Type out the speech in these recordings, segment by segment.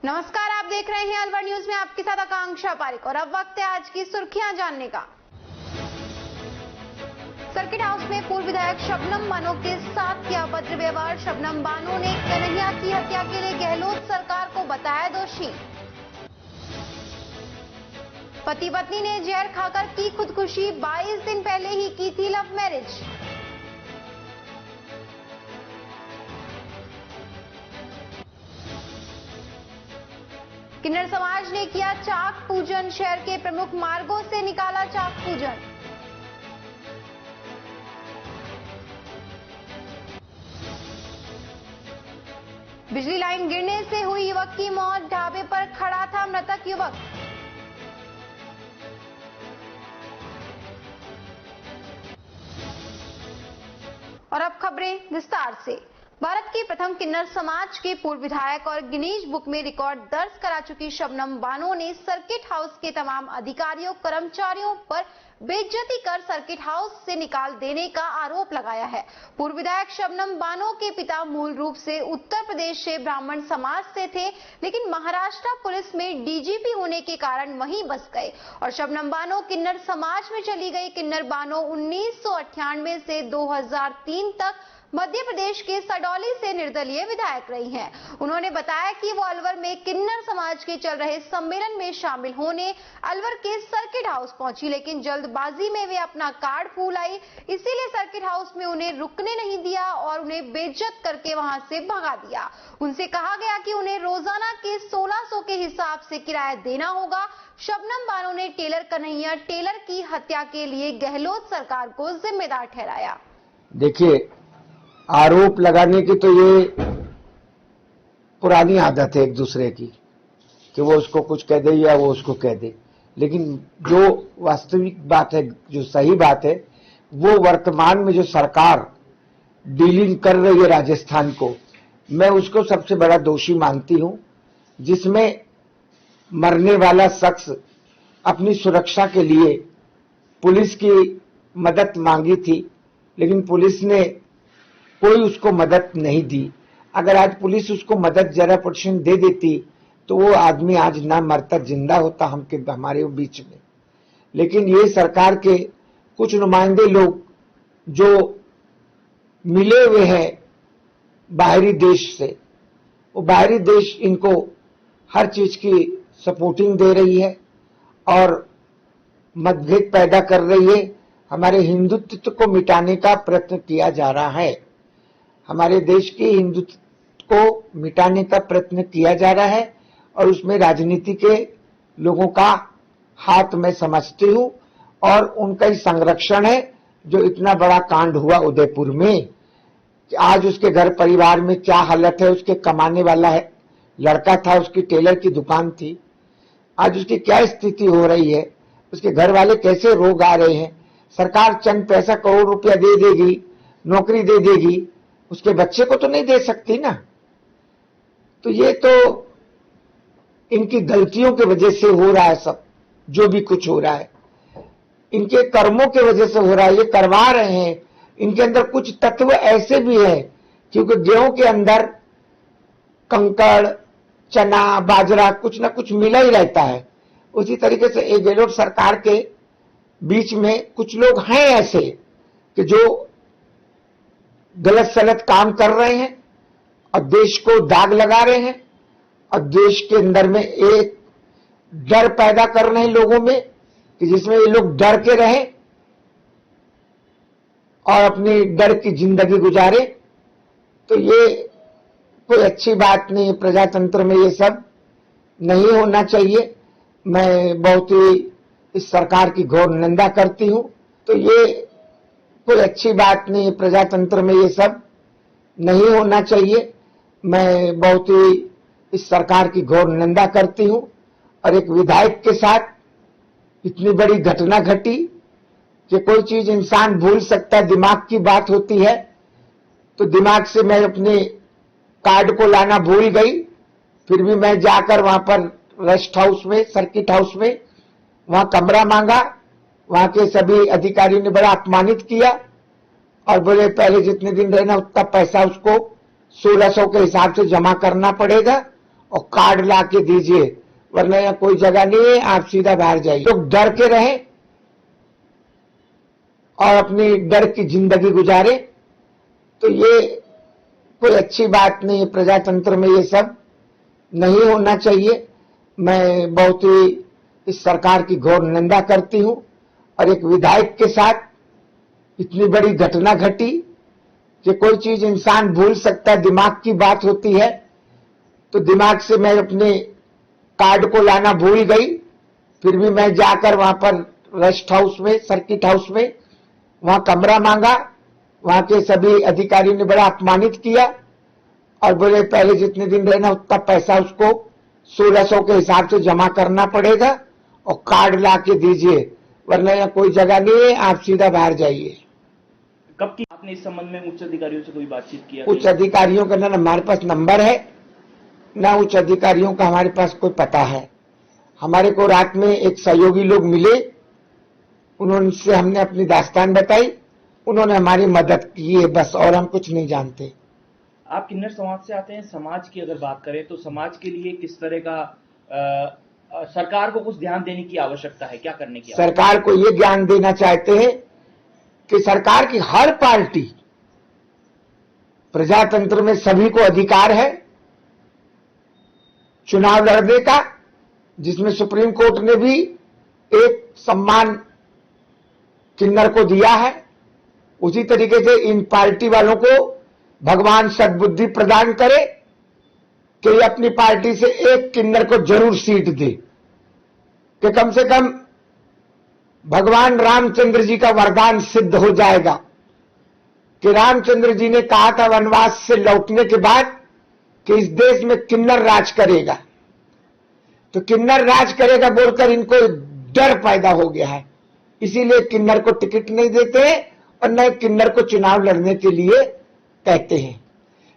नमस्कार, आप देख रहे हैं अलवर न्यूज में आपके साथ आकांक्षा पारिक और अब वक्त है आज की सुर्खियां जानने का। सर्किट हाउस में पूर्व विधायक शबनम बानो के साथ किया अभद्र व्यवहार। शबनम बानो ने कन्हैया की हत्या के लिए गहलोत सरकार को बताया दोषी। पति पत्नी ने जहर खाकर की खुदकुशी, 22 दिन पहले ही की थी लव मैरिज। किन्नर समाज ने किया चाक पूजन, शहर के प्रमुख मार्गों से निकाला चाक पूजन। बिजली लाइन गिरने से हुई युवक की मौत, ढाबे पर खड़ा था मृतक युवक। और अब खबरें विस्तार से। भारत के प्रथम किन्नर समाज के पूर्व विधायक और गिनीज बुक में रिकॉर्ड दर्ज करा चुकी शबनम बानो ने सर्किट हाउस के तमाम अधिकारियों कर्मचारियों पर बेइज्जती कर सर्किट हाउस से निकाल देने का आरोप लगाया है। पूर्व विधायक शबनम बानो के पिता मूल रूप से उत्तर प्रदेश से ब्राह्मण समाज से थे, लेकिन महाराष्ट्र पुलिस में डीजीपी होने के कारण वहीं बस गए और शबनम बानो किन्नर समाज में चली गई। किन्नर बानो 1998 से 2003 तक मध्य प्रदेश के सडौली से निर्दलीय विधायक रही हैं। उन्होंने बताया कि वो अलवर में किन्नर समाज के चल रहे सम्मेलन में शामिल होने अलवर के सर्किट हाउस पहुंची, लेकिन जल्दबाजी में वे अपना कार्ड भूल आई। इसीलिए सर्किट हाउस में उन्हें रुकने नहीं दिया और उन्हें बेइज्जत करके वहां से भगा दिया। उनसे कहा गया कि उन्हें रोजाना के 1600 के हिसाब से किराया देना होगा। शबनम बानो ने टेलर कन्हैया टेलर की हत्या के लिए गहलोत सरकार को जिम्मेदार ठहराया। देखिए, आरोप लगाने की तो ये पुरानी आदत है एक दूसरे की कि वो उसको कुछ कह दे या वो उसको कह दे, लेकिन जो वास्तविक बात है, जो सही बात है, वो वर्तमान में जो सरकार डीलिंग कर रही है राजस्थान को, मैं उसको सबसे बड़ा दोषी मानती हूं, जिसमें मरने वाला शख्स अपनी सुरक्षा के लिए पुलिस की मदद मांगी थी, लेकिन पुलिस ने कोई उसको मदद नहीं दी। अगर आज पुलिस उसको मदद जरा % दे देती तो वो आदमी आज ना मरता, जिंदा होता हमारे बीच में। लेकिन ये सरकार के कुछ नुमाइंदे लोग जो मिले हुए हैं बाहरी देश से, वो बाहरी देश इनको हर चीज की सपोर्टिंग दे रही है और मतभेद पैदा कर रही है। हमारे हिंदुत्व को मिटाने का प्रयत्न किया जा रहा है, हमारे देश के हिंदुत्व को मिटाने का प्रयत्न किया जा रहा है और उसमें राजनीति के लोगों का हाथ मैं समझती हूं और उनका ही संरक्षण है। जो इतना बड़ा कांड हुआ उदयपुर में, आज उसके घर परिवार में क्या हालत है, उसके कमाने वाला है लड़का था, उसकी टेलर की दुकान थी, आज उसकी क्या स्थिति हो रही है, उसके घर वाले कैसे रोग आ रहे हैं। सरकार चंद पैसा करोड़ रुपया दे देगी, नौकरी दे देगी, उसके बच्चे को तो नहीं दे सकती ना। तो ये तो इनकी गलतियों की वजह से हो रहा है, सब जो भी कुछ हो रहा है इनके कर्मों की वजह से हो रहा है। ये करवा रहे हैं, इनके अंदर कुछ तत्व ऐसे भी है, क्योंकि गेहूं के अंदर कंकड़, चना, बाजरा कुछ ना कुछ मिला ही रहता है। उसी तरीके से एक गहलोत सरकार के बीच में कुछ लोग हैं ऐसे कि जो गलत सलत काम कर रहे हैं और देश को दाग लगा रहे हैं और देश के अंदर में एक डर पैदा कर रहे हैं लोगों में कि जिसमें ये लोग डर के रहें और अपनी डर की जिंदगी गुजारे। तो ये कोई अच्छी बात नहीं, प्रजातंत्र में ये सब नहीं होना चाहिए। मैं बहुत ही इस सरकार की घोर निंदा करती हूं। तो ये कोई अच्छी बात नहीं, प्रजातंत्र में ये सब नहीं होना चाहिए। मैं बहुत ही इस सरकार की घोर निंदा करती हूं और एक विधायक के साथ इतनी बड़ी घटना घटी कि कोई चीज इंसान भूल सकता है, दिमाग की बात होती है। तो दिमाग से मैं अपने कार्ड को लाना भूल गई, फिर भी मैं जाकर वहां पर रेस्ट हाउस में, सर्किट हाउस में वहां कमरा मांगा। वहां के सभी अधिकारियों ने बड़ा अपमानित किया और बोले पहले जितने दिन रहना उतना पैसा उसको 1600 के हिसाब से जमा करना पड़ेगा और कार्ड ला के दीजिए, वरना यहाँ कोई जगह नहीं है, आप सीधा बाहर जाइए। लोग डर के रहें और अपनी डर की जिंदगी गुजारे, तो ये कोई अच्छी बात नहीं है। प्रजातंत्र में ये सब नहीं होना चाहिए। मैं बहुत ही इस सरकार की घोर निंदा करती हूं, और एक विधायक के साथ इतनी बड़ी घटना घटी कि कोई चीज इंसान भूल सकता है, दिमाग की बात होती है, तो दिमाग से मैं अपने कार्ड को लाना भूल गई। फिर भी मैं जाकर वहां पर रेस्ट हाउस में, सर्किट हाउस में, वहां कमरा मांगा। वहां के सभी अधिकारियों ने बड़ा अपमानित किया और बोले पहले जितने दिन रहना उतना पैसा उसको 1600 के हिसाब से जमा करना पड़ेगा और कार्ड ला के दीजिए, वरना यहाँ कोई जगह नहीं है, आप सीधा बाहर जाइए। कब की आपने इस संबंध में उच्च अधिकारियों से कोई बातचीत किया? उच्च अधिकारियों का ना हमारे पास नंबर है, ना उच्च अधिकारियों का हमारे पास कोई पता है। हमारे को रात में एक सहयोगी लोग मिले, उन्होंने हमने अपनी दास्तान बताई, उन्होंने हमारी मदद की है बस, और हम कुछ नहीं जानते। आप किन्नर समाज से आते हैं, समाज की अगर बात करें तो समाज के लिए किस तरह का सरकार को कुछ ध्यान देने की आवश्यकता है, क्या करने की? सरकार को ये ज्ञान देना चाहते हैं कि सरकार की हर पार्टी, प्रजातंत्र में सभी को अधिकार है चुनाव लड़ने का, जिसमें सुप्रीम कोर्ट ने भी एक सम्मान किन्नर को दिया है। उसी तरीके से इन पार्टी वालों को भगवान सद्बुद्धि प्रदान करे कि ये अपनी पार्टी से एक किन्नर को जरूर सीट दे, कि कम से कम भगवान रामचंद्र जी का वरदान सिद्ध हो जाएगा कि रामचंद्र जी ने कहा था वनवास से लौटने के बाद कि इस देश में किन्नर राज करेगा, तो किन्नर राज करेगा बोलकर इनको डर पैदा हो गया है। इसीलिए किन्नर को टिकट नहीं देते हैं और न किन्नर को चुनाव लड़ने के लिए कहते हैं,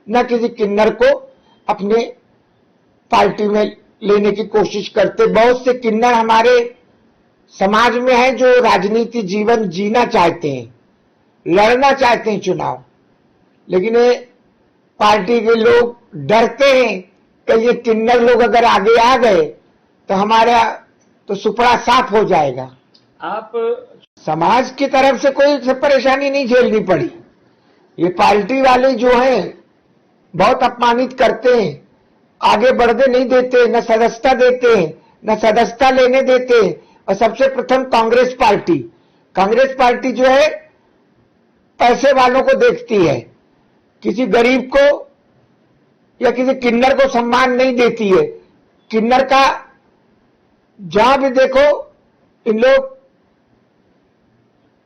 न किसी किन्नर को अपने पार्टी में लेने की कोशिश करते। बहुत से किन्नर हमारे समाज में हैं जो राजनीति जीवन जीना चाहते हैं, लड़ना चाहते हैं चुनाव, लेकिन ये पार्टी के लोग डरते हैं कि ये किन्नर लोग अगर आगे आ गए तो हमारा तो सुपड़ा साफ हो जाएगा। आप समाज की तरफ से कोई परेशानी नहीं झेलनी पड़ी। ये पार्टी वाले जो हैं बहुत अपमानित करते हैं, आगे बढ़ने नहीं देते, न सदस्यता देते हैं, न सदस्यता लेने देते हैं। और सबसे प्रथम कांग्रेस पार्टी जो है पैसे वालों को देखती है, किसी गरीब को या किसी किन्नर को सम्मान नहीं देती है। किन्नर का जहां भी देखो इन लोग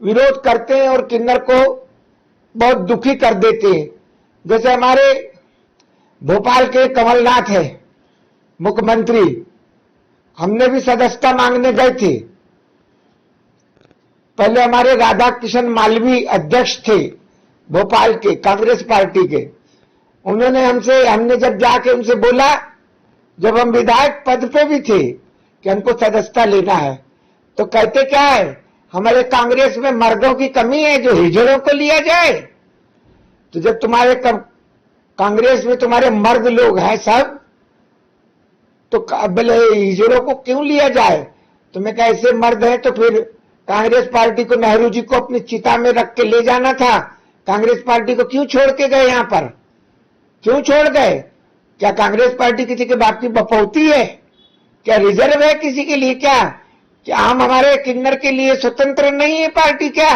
विरोध करते हैं और किन्नर को बहुत दुखी कर देते हैं। जैसे हमारे भोपाल के कमलनाथ है मुख्यमंत्री, हमने भी सदस्यता मांगने गए थे। पहले हमारे राधा किशन मालवीय अध्यक्ष थे भोपाल के कांग्रेस पार्टी के, हमने जब जाके उनसे बोला, जब हम विधायक पद पे भी थे, कि हमको सदस्यता लेना है, तो कहते क्या है, हमारे कांग्रेस में मर्दों की कमी है जो हिजड़ों को लिया जाए। तो जब तुम्हारे कांग्रेस में तुम्हारे मर्द लोग हैं सब, तो बोले हिजड़ों को क्यों लिया जाए? तो मैं कहा ऐसे मर्द है तो फिर कांग्रेस पार्टी को नेहरू जी को अपनी चिता में रख के ले जाना था, कांग्रेस पार्टी को क्यों छोड़ के गए? यहां पर क्यों छोड़ गए? क्या कांग्रेस पार्टी किसी के बाप की बपौती है? क्या रिजर्व है किसी के लिए? क्या हम हमारे किन्नर के लिए स्वतंत्र नहीं है पार्टी क्या?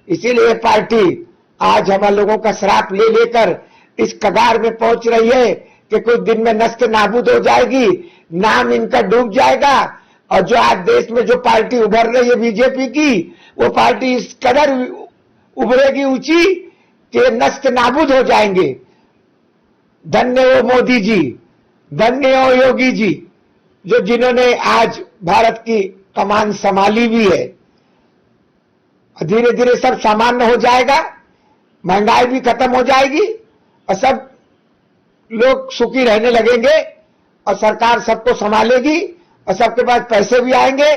इसीलिए पार्टी आज हम लोगों का श्राप ले लेकर इस कगार में पहुंच रही है कि कुछ दिन में नष्ट नाबूद हो जाएगी, नाम इनका डूब जाएगा। और जो आज देश में जो पार्टी उभर रही है बीजेपी की, वो पार्टी इस कदर उभरेगी ऊंची कि नष्ट नाबूद हो जाएंगे। धन्य हो मोदी जी, धन्य हो योगी जी, जो जिन्होंने आज भारत की कमान संभाली भी है। धीरे धीरे सब सामान्य हो जाएगा, महंगाई भी खत्म हो जाएगी और सब लोग सुखी रहने लगेंगे और सरकार सबको संभालेगी और सबके पास पैसे भी आएंगे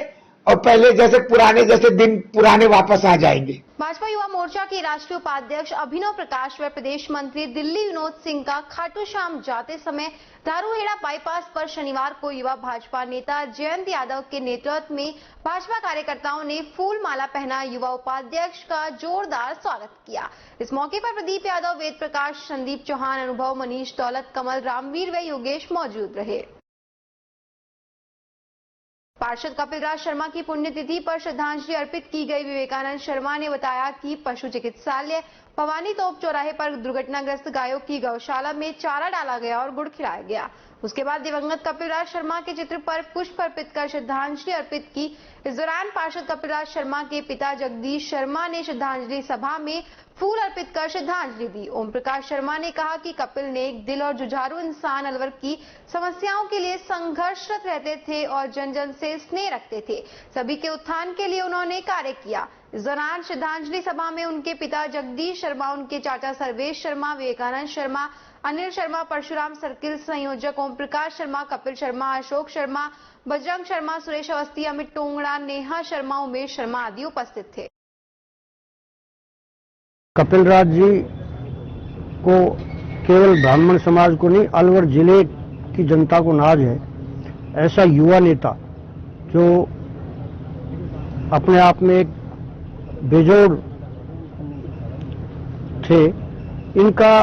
और पहले जैसे पुराने दिन पुराने वापस आ जाएंगे। भाजपा युवा मोर्चा के राष्ट्रीय उपाध्यक्ष अभिनव प्रकाश व प्रदेश मंत्री दिल्ली विनोद सिंह का खाटू श्याम जाते समय दारूहेड़ा बाईपास पर शनिवार को युवा भाजपा नेता जयंत यादव के नेतृत्व में भाजपा कार्यकर्ताओं ने फूल माला पहना युवा उपाध्यक्ष का जोरदार स्वागत किया। इस मौके पर प्रदीप यादव, वेद प्रकाश, संदीप चौहान, अनुभव, मनीष, दौलत, कमल, रामवीर व योगेश मौजूद रहे। पार्षद कपिलराज शर्मा की पुण्यतिथि पर श्रद्धांजलि अर्पित की गई। विवेकानंद शर्मा ने बताया कि पशु चिकित्सालय भवानी तोप चौराहे पर दुर्घटनाग्रस्त गायों की गौशाला में चारा डाला गया और गुड़ खिलाया गया। उसके बाद दिवंगत कपिलराज शर्मा के चित्र पर पुष्प अर्पित कर श्रद्धांजलि अर्पित की। इस दौरान पार्षद कपिलराज शर्मा के पिता जगदीश शर्मा ने श्रद्धांजलि सभा में फूल अर्पित कर श्रद्धांजलि दी। ओम प्रकाश शर्मा ने कहा कि कपिल ने एक दिल और जुझारू इंसान, अलवर की समस्याओं के लिए संघर्षरत रहते थे और जन जन से स्नेह रखते थे। सभी के उत्थान के लिए उन्होंने कार्य किया। इस दौरान श्रद्धांजलि सभा में उनके पिता जगदीश शर्मा, उनके चाचा सर्वेश शर्मा, विवेकानंद शर्मा, अनिल शर्मा, परशुराम सर्किल संयोजक ओम प्रकाश शर्मा, कपिल शर्मा, अशोक शर्मा, बजरंग शर्मा, सुरेश अवस्थी, अमित टोंगड़ा, नेहा शर्मा, उमेश शर्मा आदि उपस्थित थे। कपिलराज जी को केवल ब्राह्मण समाज को नहीं, अलवर जिले की जनता को नाज है। ऐसा युवा नेता जो अपने आप में एक बेजोड़ थे, इनका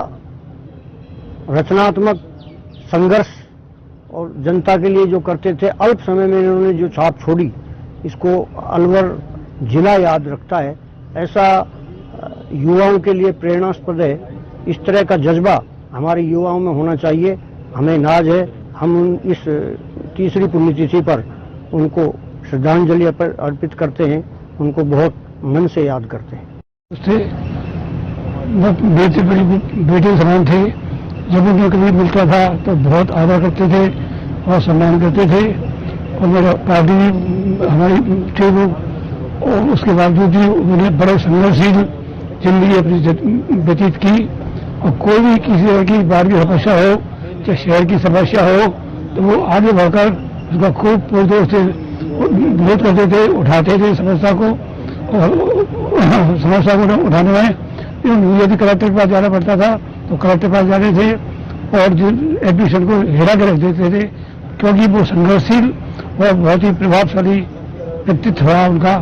रचनात्मक संघर्ष और जनता के लिए जो करते थे, अल्प समय में इन्होंने जो छाप छोड़ी, इसको अलवर जिला याद रखता है। ऐसा युवाओं के लिए प्रेरणास्पद है। इस तरह का जज्बा हमारे युवाओं में होना चाहिए। हमें नाज है, हम इस तीसरी पुण्यतिथि पर उनको श्रद्धांजलि अर्पित करते हैं, उनको बहुत मन से याद करते हैं। उससे बेटे समान थे। जब उन्हें कभी मिलता था तो बहुत आदर करते थे और सम्मान करते थे। और मेरा पार्टी हमारी थे वो, और उसके बावजूद भी उन्हें बड़े संघर्षशील जिंदगी अपनी व्यतीत की। और कोई भी किसी तरह की बाहर की समस्या हो, चाहे शहर की समस्या हो, तो वो आगे बढ़कर उसका खूब पुरजोर से विरोध करते थे, उठाते थे समस्या को। और समस्या को उठाने में यदि कलेक्टर के पास जाना पड़ता था तो कलेक्टर के पास जाते थे और जो एडमिशन को हिला के रख देते थे, क्योंकि वो संघर्षशील और बहुत ही प्रभावशाली व्यक्तित्व था उनका।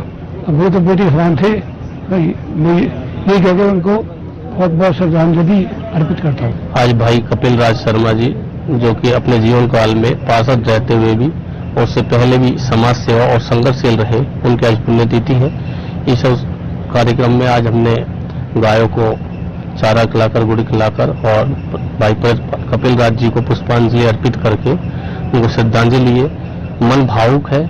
वो तो बेटे समान थे। ये कहकर उनको बहुत बहुत श्रद्धांजलि अर्पित करता हूँ। आज भाई कपिलराज शर्मा जी, जो कि अपने जीवन काल में पार्षद रहते हुए भी और उससे पहले भी समाज सेवा और संघर्षशील रहे, उनकी आज पुण्यतिथि है। इस कार्यक्रम में आज हमने गायों को चारा खिलाकर, गुड़ खिलाकर और भाई कपिलराज जी को पुष्पांजलि अर्पित करके उनको श्रद्धांजलि लिए। मन भावुक है,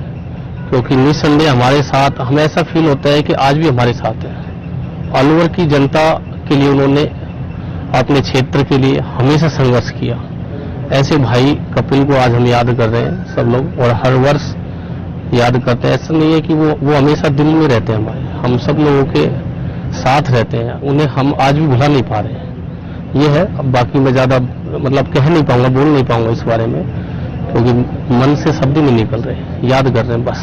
क्योंकि निस्संदेह हमारे साथ, हमें ऐसा फील होता है कि आज भी हमारे साथ है। अलवर की जनता के लिए उन्होंने अपने क्षेत्र के लिए हमेशा संघर्ष किया। ऐसे भाई कपिल को आज हम याद कर रहे हैं सब लोग, और हर वर्ष याद करते हैं। ऐसा नहीं है कि वो हमेशा दिल में रहते हैं हमारे, हम सब लोगों के साथ रहते हैं। उन्हें हम आज भी भुला नहीं पा रहे हैं। ये है। अब बाकी मैं ज्यादा कह नहीं पाऊंगा, बोल नहीं पाऊंगा इस बारे में, क्योंकि मन से शब्द नहीं निकल रहे, याद कर रहे हैं बस।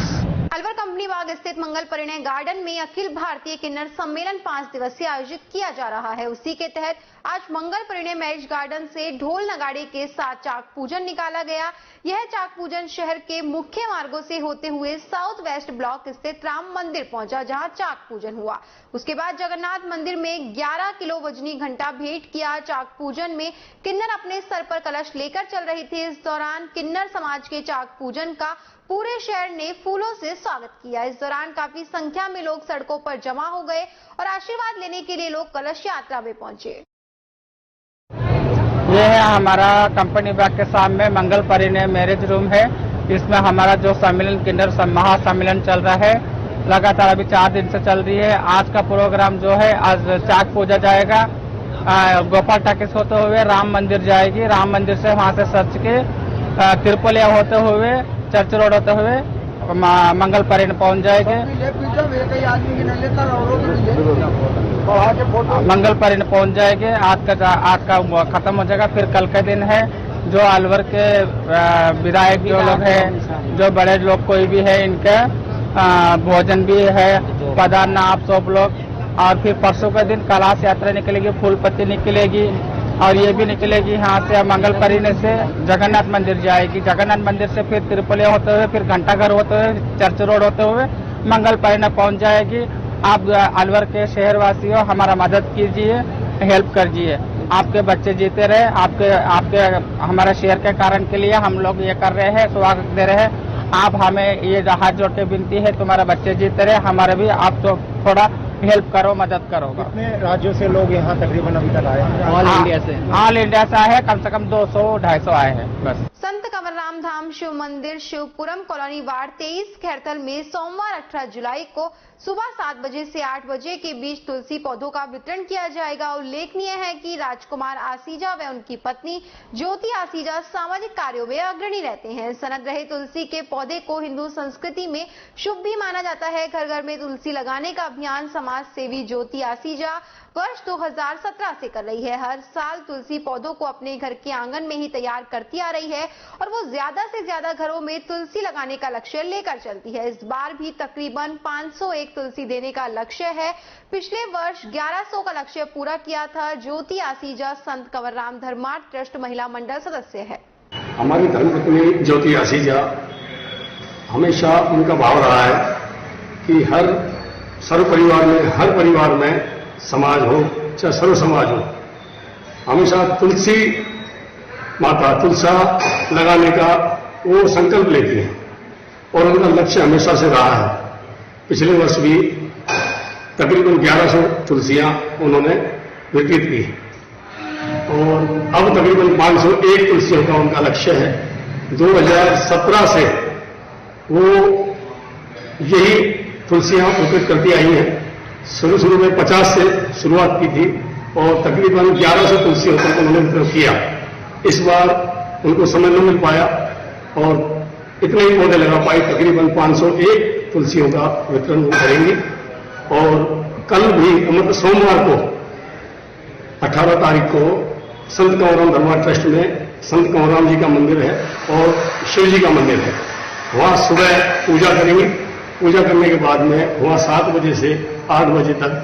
अलवर कंपनी बाग स्थित मंगल परिणय गार्डन में अखिल भारतीय किन्नर सम्मेलन 5 दिवसीय आयोजित किया जा रहा है। उसी के तहत आज मंगल परिणय मैरिज गार्डन से ढोल नगाड़े के साथ चाक पूजन निकाला गया। यह चाक पूजन शहर के मुख्य मार्गों से होते हुए साउथ वेस्ट ब्लॉक स्थित राम मंदिर पहुंचा, जहां चाक पूजन हुआ। उसके बाद जगन्नाथ मंदिर में 11 किलो वजनी घंटा भेंट किया। चाक पूजन में किन्नर अपने सर पर कलश लेकर चल रहे थे। इस दौरान किन्नर समाज के चाक पूजन का पूरे शहर ने फूलों से स्वागत किया। इस दौरान काफी संख्या में लोग सड़कों पर जमा हो गए और आशीर्वाद लेने के लिए लोग कलश यात्रा में पहुंचे। ये है हमारा कंपनी बाग के सामने मंगल परिणय मैरिज रूम है। इसमें हमारा जो सम्मेलन किन्नर महासम्मेलन चल रहा है, लगातार अभी 4 दिन से चल रही है। आज का प्रोग्राम जो है, आज चाक पूजा जाएगा, गोपाल टाकिस होते हुए राम मंदिर जाएगी, राम मंदिर से वहां से सच के तिरुपलिया होते हुए, चर्च रोड होते हुए मंगल परिणय पहुंच जाएंगे। मंगल परिणय पहुंच जाएंगे। आज का खत्म हो जाएगा। फिर कल का दिन है, जो अलवर के विधायक जो लोग हैं, जो बड़े लोग कोई भी है, इनका भोजन भी है। पधारना आप सब लोग। और फिर परसों के दिन कैलाश यात्रा निकलेगी, फूल पत्ती निकलेगी और ये भी निकलेगी यहाँ से मंगल परिने से जगन्नाथ मंदिर जाएगी। जगन्नाथ मंदिर से फिर तिरुपले होते हुए, फिर घंटाघर होते हुए, चर्च रोड होते हुए मंगल परिने पहुँच जाएगी। आप अलवर के शहरवासियों हमारा मदद कीजिए, हेल्प कीजिए। आपके बच्चे जीते रहे, आपके हमारे शहर के कारण के लिए हम लोग ये कर रहे हैं, स्वागत दे रहे हैं। आप हमें ये हाथ जोड़ के विनती है, तुम्हारे बच्चे जीते रहे, हमारे भी आप तो थोड़ा हेल्प करो, मदद करो। कितने राज्यों से लोग यहाँ तकरीबन अभी तक आए हैं? ऑल इंडिया से आए हैं, कम से कम 200-250 आए हैं बस। संत कंवरराम धाम शिव मंदिर शिवपुरम कॉलोनी वार्ड 23 खैरथल में सोमवार 18 जुलाई को सुबह 7 बजे से 8 बजे के बीच तुलसी पौधों का वितरण किया जाएगा। उल्लेखनीय है कि राजकुमार आसीजा व उनकी पत्नी ज्योति आसीजा सामाजिक कार्यों में अग्रणी रहते हैं। सनक रहे तुलसी के पौधे को हिंदू संस्कृति में शुभ भी माना जाता है। घर घर में तुलसी लगाने का अभियान समाज सेवी ज्योति आसीजा वर्ष 2017 से कर रही है। हर साल तुलसी पौधों को अपने घर के आंगन में ही तैयार करती आ रही है और वो ज्यादा से ज्यादा घरों में तुलसी लगाने का लक्ष्य लेकर चलती है। इस बार भी तकरीबन 501 तुलसी देने का लक्ष्य है। पिछले वर्ष 1100 का लक्ष्य पूरा किया था। ज्योति आसीजा संत कंवरराम धर्मार्थ ट्रस्ट महिला मंडल सदस्य है। हमारी धर्मपत्नी ज्योति आसीजा, हमेशा उनका भाव रहा है कि हर सर्व परिवार में, हर परिवार में समाज हो चाहे सर्व समाज हो, हमेशा तुलसी माता तुलसा लगाने का वो संकल्प लेती है और उनका लक्ष्य हमेशा से रहा है। पिछले वर्ष भी तकरीबन 1100 तुलसियां उन्होंने वितरित की और अब तकरीबन 501 तुलसियों का उनका लक्ष्य है। 2017 से वो यही तुलसियां वितरित करती आई हैं। शुरू में 50 से शुरुआत की थी और तकरीबन 1100 तुलसियों तक उन्होंने वितरण किया। इस बार उनको समय न मिल पाया और इतने ही पौधे लगा पाए। तकरीबन 501 तुलसियों का वितरण वो करेंगे और कल भी मतलब सोमवार को 18 तारीख को संत कंवरराम धर्मार्थ ट्रस्ट में संत कंवरराम जी का मंदिर है और शिव जी का मंदिर है। वहां सुबह पूजा करेंगे। पूजा करने के बाद में वहां 7 बजे से 8 बजे तक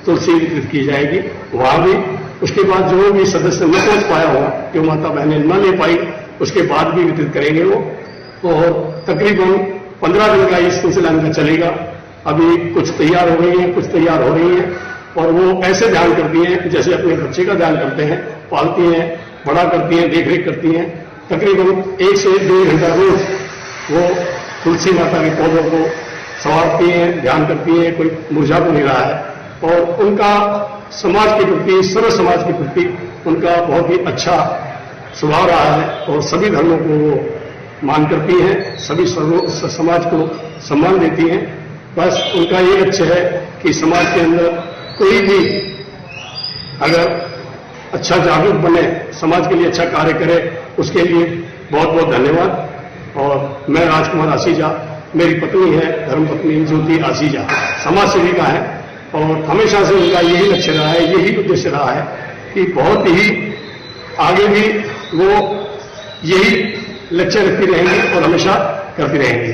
तुलसी वितरित की जाएगी। वहां भी उसके बाद जो भी सदस्य न पहुंच पाया होगा, जो माता बहनें न ले पाई, उसके बाद भी वितरित करेंगे वो। और तकरीबन 15 दिन का ये सिलसिला इनका चलेगा। अभी कुछ तैयार हो गई हैं, कुछ तैयार हो रही हैं और वो ऐसे ध्यान करती हैं जैसे अपने बच्चे का ध्यान करते हैं, पालती हैं, बड़ा करती हैं, देखरेख करती हैं। तकरीबन 1 से 1.5 घंटा रोज वो तुलसी माता के पौधों को संवारती हैं, ध्यान करती हैं, कोई मुरझा तो नहीं रहा है। और उनका समाज के प्रति, सर्व समाज के प्रति उनका बहुत ही अच्छा स्वभाव रहा है और सभी धर्मों को वो मान करती हैं, सभी समाज को सम्मान देती हैं। बस उनका ये लक्ष्य है कि समाज के अंदर कोई भी अगर अच्छा जागरूक बने, समाज के लिए अच्छा कार्य करे, उसके लिए बहुत बहुत धन्यवाद। और मैं राजकुमार आसीजा, मेरी पत्नी है धर्मपत्नी ज्योति आसीजा, समाज सेविका है और हमेशा से उनका यही लक्ष्य रहा है, यही उद्देश्य रहा है कि बहुत ही आगे भी वो यही लक्ष्य रखती रहेंगी और हमेशा करती रहेंगी।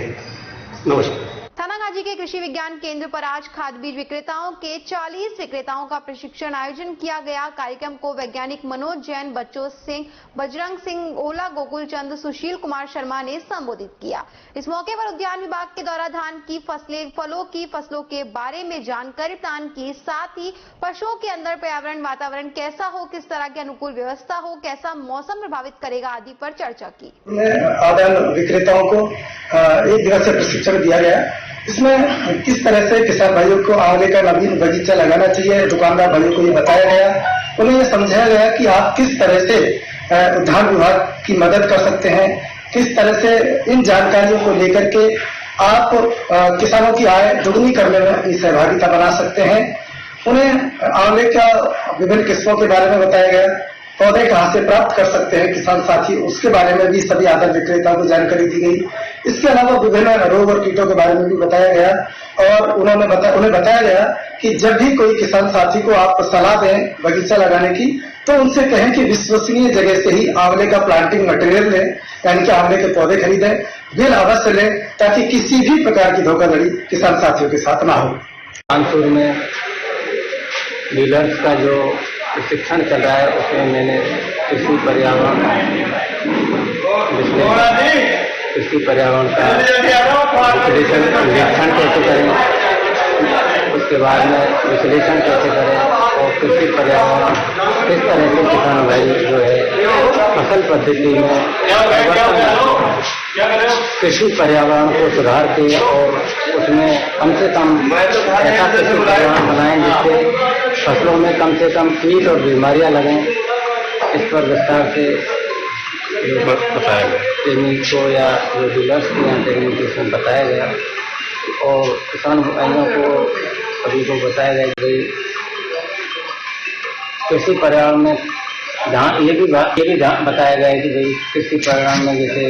नमस्कार। थानागाजी के कृषि विज्ञान केंद्र पर आज खाद बीज विक्रेताओं के 40 विक्रेताओं का प्रशिक्षण आयोजन किया गया। कार्यक्रम को वैज्ञानिक मनोज जैन, बच्चों सिंह, बजरंग सिंह, ओला, गोकुल चंद, सुशील कुमार शर्मा ने संबोधित किया। इस मौके पर उद्यान विभाग के द्वारा धान की फसलें, फलों की फसलों के बारे में जानकारी प्रदान की। साथ ही पशुओं के अंदर पर्यावरण वातावरण कैसा हो, किस तरह की अनुकूल व्यवस्था हो, कैसा मौसम प्रभावित करेगा आदि पर चर्चा की। विक्रेताओं को एक दिवसीय प्रशिक्षण दिया गया। इसमें किस तरह से किसान भाइयों को आंवले का नवीन बगीचा लगाना चाहिए, दुकानदार भाइयों को ये बताया गया। उन्हें यह समझाया गया कि आप किस तरह से उद्यान विभाग की मदद कर सकते हैं, किस तरह से इन जानकारियों को लेकर के आप किसानों की आय दुगनी करने में अपनी सहभागिता बना सकते हैं। उन्हें आंवले का विभिन्न किस्मों के बारे में बताया गया, पौधे कहाँ से प्राप्त कर सकते हैं किसान साथी, उसके बारे में भी सभी आदर विक्रेताओं को जानकारी दी गई। इसके अलावा विभिन्न रोग और कीटों के बारे में भी बताया गया और उन्हें बताया गया कि जब भी कोई किसान साथी को आप सलाह दें बगीचा लगाने की, तो उनसे कहें कि विश्वसनीय जगह से ही आंवले का प्लांटिंग मटेरियल लें, यानी कि आंवले के पौधे खरीदें, बिल अवश्य लें, ताकि किसी भी प्रकार की धोखाधड़ी किसान साथियों के साथ ना हो। कानपुर में डीलर्स का जो प्रशिक्षण चल रहा है उसमें मैंने कृषि पर्यावरण का निरीक्षण कैसे करें, उसके बाद में विश्लेषण कैसे करें और कृषि पर्यावरण किस तरह से किसान भाई जो है फसल पद्धति में कृषि पर्यावरण को सुधार के और उसमें कम से कम ऐसा कृषि पर्यावरण बनाएं जिससे फसलों में कम से कम कीट और बीमारियां लगें। इस पर विस्तार से ट्रेनिंग को या जो डीलर्स के यहाँ ट्रेनिंग इसमें बताया गया और किसान भाइयों को सभी को बताया गया कि कृषि पर्यावरण में जहाँ ये भी बताया गया है कि भाई कृषि पर्यावरण में जैसे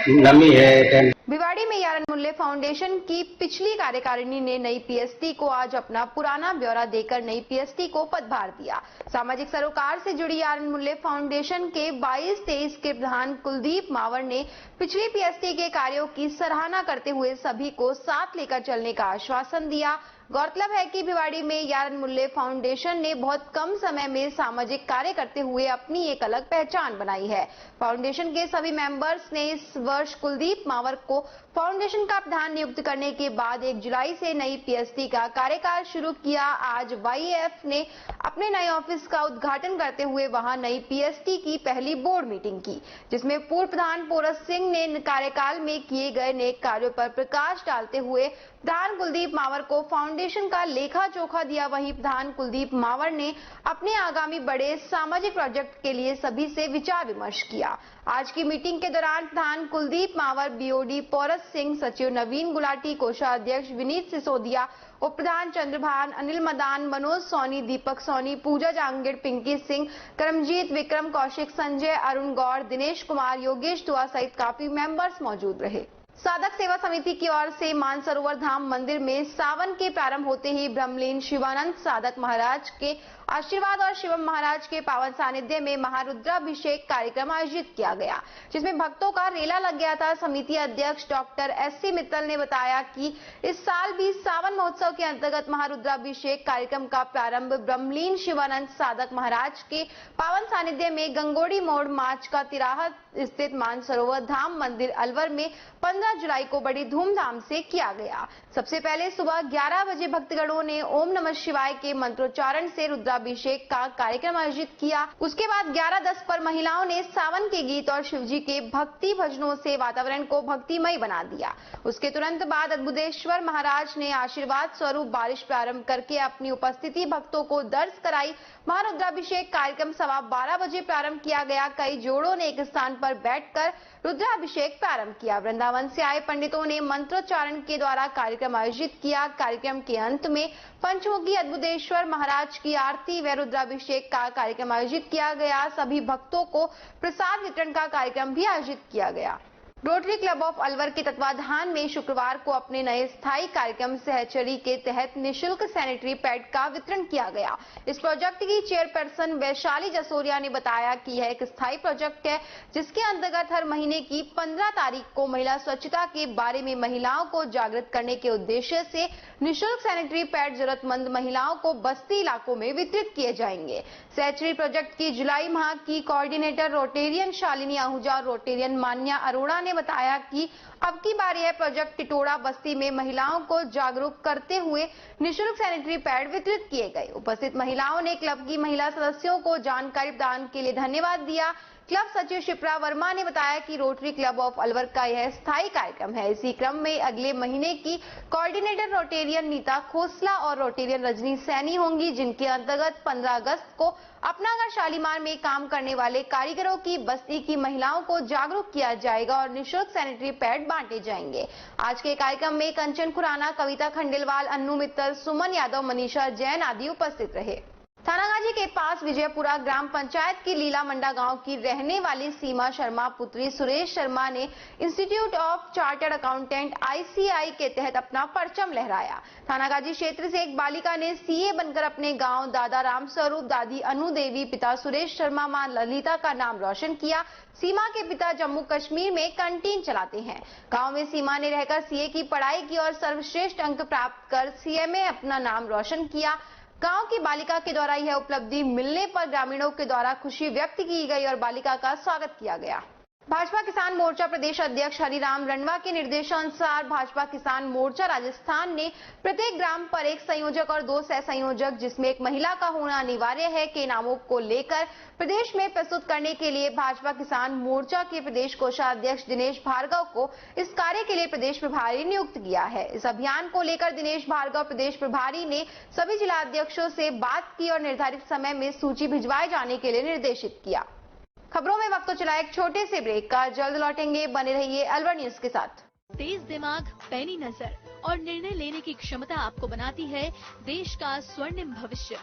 नमी है। भिवाड़ी में यारन मुल्ले फाउंडेशन की पिछली कार्यकारिणी ने नई पीएसटी को आज अपना पुराना ब्यौरा देकर नई पीएसटी को पदभार दिया। सामाजिक सरोकार से जुड़ी यारन मुल्ले फाउंडेशन के 22-23 के प्रधान कुलदीप मावर ने पिछली पीएसटी के कार्यों की सराहना करते हुए सभी को साथ लेकर चलने का आश्वासन दिया। गौरतलब है कि भिवाड़ी में यारन मुल्ले फाउंडेशन ने बहुत कम समय में सामाजिक कार्य करते हुए अपनी एक अलग पहचान बनाई है। फाउंडेशन के सभी मेंबर्स ने इस वर्ष कुलदीप मावर को फाउंडेशन का प्रधान नियुक्त करने के बाद 1 जुलाई से नई पीएसटी का कार्यकाल शुरू किया। आज वाईएफ ने अपने नए ऑफिस का उद्घाटन करते हुए वहां नई पीएसटी की पहली बोर्ड मीटिंग की, जिसमें पूर्व प्रधान पोरस सिंह ने कार्यकाल में किए गए नेक कार्यों पर प्रकाश डालते हुए प्रधान कुलदीप मावर को फाउंडेशन का लेखा जोखा दिया। वहीं प्रधान कुलदीप मावर ने अपने आगामी बड़े सामाजिक प्रोजेक्ट के लिए सभी से विचार विमर्श किया। आज की मीटिंग के दौरान प्रधान कुलदीप मावर, बीओडी पोरस सिंह, सचिव नवीन गुलाटी, कोषाध्यक्ष विनीत सिसोदिया, उप प्रधान चंद्रभान, अनिल मदान, मनोज सोनी, दीपक सोनी, पूजा जांगड़, पिंकी सिंह, करमजीत, विक्रम कौशिक, संजय, अरुण गौड़, दिनेश कुमार, योगेश दुआ सहित काफी मेंबर्स मौजूद रहे। साधक सेवा समिति की ओर से मानसरोवर धाम मंदिर में सावन के प्रारंभ होते ही ब्रह्मलीन शिवानंद साधक महाराज के आशीर्वाद और शिवम महाराज के पावन सानिध्य में महारुद्राभिषेक कार्यक्रम आयोजित किया गया, जिसमें भक्तों का रेला लग गया था। समिति अध्यक्ष डॉक्टर एससी मित्तल ने बताया कि इस साल भी सावन महोत्सव के अंतर्गत महारुद्राभिषेक कार्यक्रम का प्रारंभ ब्रह्मलीन शिवानंद साधक महाराज के पावन सानिध्य में गंगोड़ी मोड़ मार्च का तिराहा स्थित मानसरोवर धाम मंदिर अलवर में 15 जुलाई को बड़ी धूमधाम से किया गया। सबसे पहले सुबह 11 बजे भक्तगणों ने ओम नमः शिवाय के मंत्रोच्चारण से रुद्राभिषेक का कार्यक्रम आयोजित किया। उसके बाद 11:10 पर महिलाओं ने सावन के गीत और शिवजी के भक्ति भजनों से वातावरण को भक्तिमय बना दिया। उसके तुरंत बाद अद्भुतेश्वर महाराज ने आशीर्वाद स्वरूप बारिश प्रारंभ करके अपनी उपस्थिति भक्तों को दर्श कराई। महारुद्राभिषेक कार्यक्रम 12:15 बजे प्रारंभ किया गया। कई जोड़ों ने एक स्थान पर बैठकर रुद्राभिषेक प्रारंभ किया। वृंदावन से आए पंडितों ने मंत्रोच्चारण के द्वारा कार्यक्रम आयोजित किया। कार्यक्रम के अंत में पंचमुखी अद्भुतेश्वर महाराज की आरती व रुद्राभिषेक का कार्यक्रम आयोजित किया गया। सभी भक्तों को प्रसाद वितरण का कार्यक्रम भी आयोजित किया गया। रोटरी क्लब ऑफ अलवर के तत्वाधान में शुक्रवार को अपने नए स्थायी कार्यक्रम सहचरी के तहत निशुल्क सैनिटरी पैड का वितरण किया गया। इस प्रोजेक्ट की चेयरपर्सन वैशाली जसोरिया ने बताया कि यह एक स्थायी प्रोजेक्ट है, जिसके अंतर्गत हर महीने की 15 तारीख को महिला स्वच्छता के बारे में महिलाओं को जागृत करने के उद्देश्य से निशुल्क सैनिटरी पैड जरूरतमंद महिलाओं को बस्ती इलाकों में वितरित किए जाएंगे। सहचरी प्रोजेक्ट की जुलाई माह की कोऑर्डिनेटर रोटेरियन शालिनी आहूजा और रोटेरियन मान्या अरोड़ा ने बताया कि अब की बार यह प्रोजेक्ट टिटोड़ा बस्ती में महिलाओं को जागरूक करते हुए निशुल्क सैनिटरी पैड वितरित किए गए। उपस्थित महिलाओं ने क्लब की महिला सदस्यों को जानकारी प्रदान के लिए धन्यवाद दिया। क्लब सचिव शिप्रा वर्मा ने बताया कि रोटरी क्लब ऑफ अलवर का यह स्थायी कार्यक्रम है। इसी क्रम में अगले महीने की कोऑर्डिनेटर रोटेरियन नीता खोसला और रोटेरियन रजनी सैनी होंगी, जिनके अंतर्गत 15 अगस्त को अपना घर शालीमार में काम करने वाले कारीगरों की बस्ती की महिलाओं को जागरूक किया जाएगा और निःशुल्क सैनिटरी पैड बांटे जाएंगे। आज के कार्यक्रम में कंचन खुराना, कविता खंडेलवाल, अन्नू मित्तल, सुमन यादव, मनीषा जैन आदि उपस्थित रहे। थानागाजी के पास विजयपुरा ग्राम पंचायत की लीला मंडा गांव की रहने वाली सीमा शर्मा पुत्री सुरेश शर्मा ने institute of chartered accountant ICI के तहत अपना परचम लहराया। थानागाजी क्षेत्र से एक बालिका ने CA बनकर अपने गांव दादा राम स्वरूप, दादी अनु देवी, पिता सुरेश शर्मा, मां ललिता का नाम रोशन किया। सीमा के पिता जम्मू कश्मीर में कैंटीन चलाते हैं। गांव में सीमा ने रहकर CA की पढ़ाई की और सर्वश्रेष्ठ अंक प्राप्त कर CA में अपना नाम रोशन किया। गांव की बालिका के द्वारा यह उपलब्धि मिलने पर ग्रामीणों के द्वारा खुशी व्यक्त की गई और बालिका का स्वागत किया गया। भाजपा किसान मोर्चा प्रदेश अध्यक्ष हरिराम रणवा के निर्देशानुसार भाजपा किसान मोर्चा राजस्थान ने प्रत्येक ग्राम पर एक संयोजक और 2 सह संयोजक जिसमें एक महिला का होना अनिवार्य है के नामों को लेकर प्रदेश में प्रस्तुत करने के लिए भाजपा किसान मोर्चा के प्रदेश कोषाध्यक्ष दिनेश भार्गव को इस कार्य के लिए प्रदेश प्रभारी नियुक्त किया है। इस अभियान को लेकर दिनेश भार्गव प्रदेश प्रभारी ने सभी जिलाध्यक्षों से बात की और निर्धारित समय में सूची भिजवाए जाने के लिए निर्देशित किया। खबरों में वक्त तो चला एक छोटे से ब्रेक का, जल्द लौटेंगे, बने रहिए अलवर न्यूज के साथ। तेज दिमाग, पैनी नजर और निर्णय लेने की क्षमता आपको बनाती है देश का स्वर्णिम भविष्य।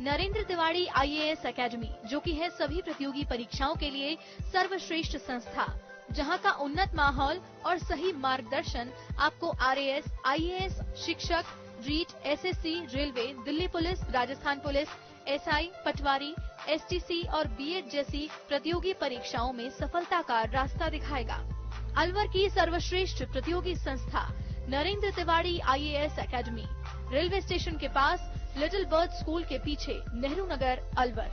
नरेंद्र तिवारी IAS एकेडमी, जो कि है सभी प्रतियोगी परीक्षाओं के लिए सर्वश्रेष्ठ संस्था, जहां का उन्नत माहौल और सही मार्गदर्शन आपको RAS, IAS, शिक्षक, REET, SSC, railway, Delhi police, Rajasthan police, SI, patwari, STC और B.Ed जैसी प्रतियोगी परीक्षाओं में सफलता का रास्ता दिखाएगा। अलवर की सर्वश्रेष्ठ प्रतियोगी संस्था Narendra Tiwari IAS academy, railway station के पास, लिटिल बर्ड स्कूल के पीछे, नेहरू नगर, अलवर।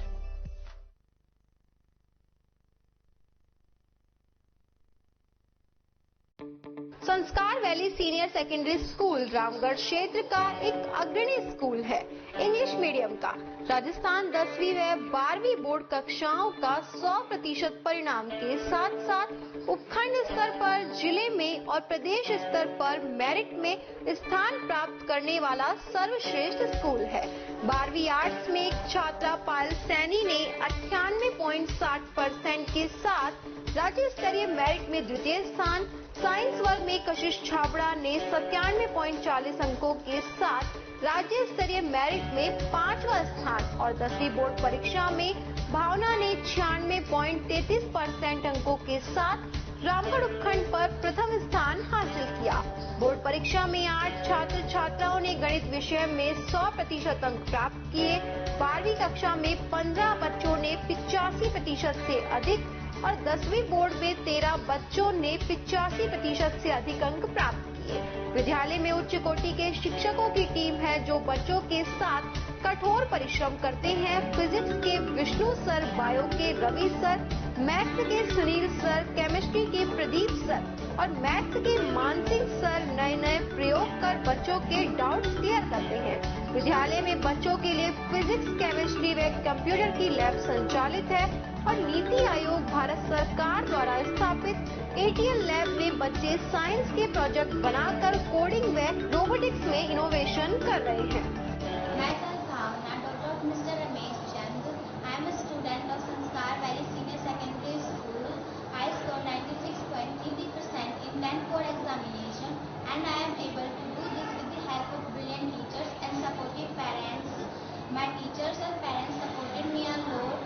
संस्कार valley senior secondary school Ramgarh क्षेत्र का एक अग्रणी स्कूल है। इंग्लिश मीडियम का राजस्थान 10वीं व 12वीं बोर्ड कक्षाओं का 100% परिणाम के साथ साथ उपखंड स्तर पर, जिले में और प्रदेश स्तर पर मेरिट में स्थान प्राप्त करने वाला सर्वश्रेष्ठ स्कूल है। 12वीं आर्ट्स में एक छात्रा पायल सैनी ने 98.60% के साथ राज्य स्तरीय मेरिट में द्वितीय स्थान, साइंस वर्ग में कशिश छाबड़ा ने 97.40 अंकों के साथ राज्य स्तरीय मेरिट में 5वां स्थान और 10वीं बोर्ड परीक्षा में भावना ने 96.33% अंकों के साथ रामगढ़ उपखंड पर प्रथम स्थान हासिल किया। बोर्ड परीक्षा में 8 छात्र छात्राओं ने गणित विषय में 100% अंक प्राप्त किए। 12वीं कक्षा में 15 बच्चों ने 85% से अधिक और 10वीं बोर्ड में 13 बच्चों ने 85% से अधिक अंक प्राप्त किए। विद्यालय में उच्च कोटि के शिक्षकों की टीम है जो बच्चों के साथ कठोर परिश्रम करते हैं। फिजिक्स के विष्णु सर, बायो के रवि सर, मैथ्स के सुनील सर, केमिस्ट्री के प्रदीप सर और मैथ्स के मानसिंह सर नए नए प्रयोग कर बच्चों के डाउट्स क्लियर करते हैं। विद्यालय में बच्चों के लिए फिजिक्स, केमिस्ट्री व कंप्यूटर की लैब संचालित है और नीति आयोग भारत सरकार द्वारा स्थापित ATL लैब में बच्चे साइंस के प्रोजेक्ट बनाकर कोडिंग व रोबोटिक्स में इनोवेशन कर रहे हैं। Mr. Ramesh Chand. I am a student of Sanskar Valley Senior Secondary School. I scored 96.33% in 10th board examination and I am able to do this with the help of brilliant teachers and supportive parents. My teachers and parents supported me a lot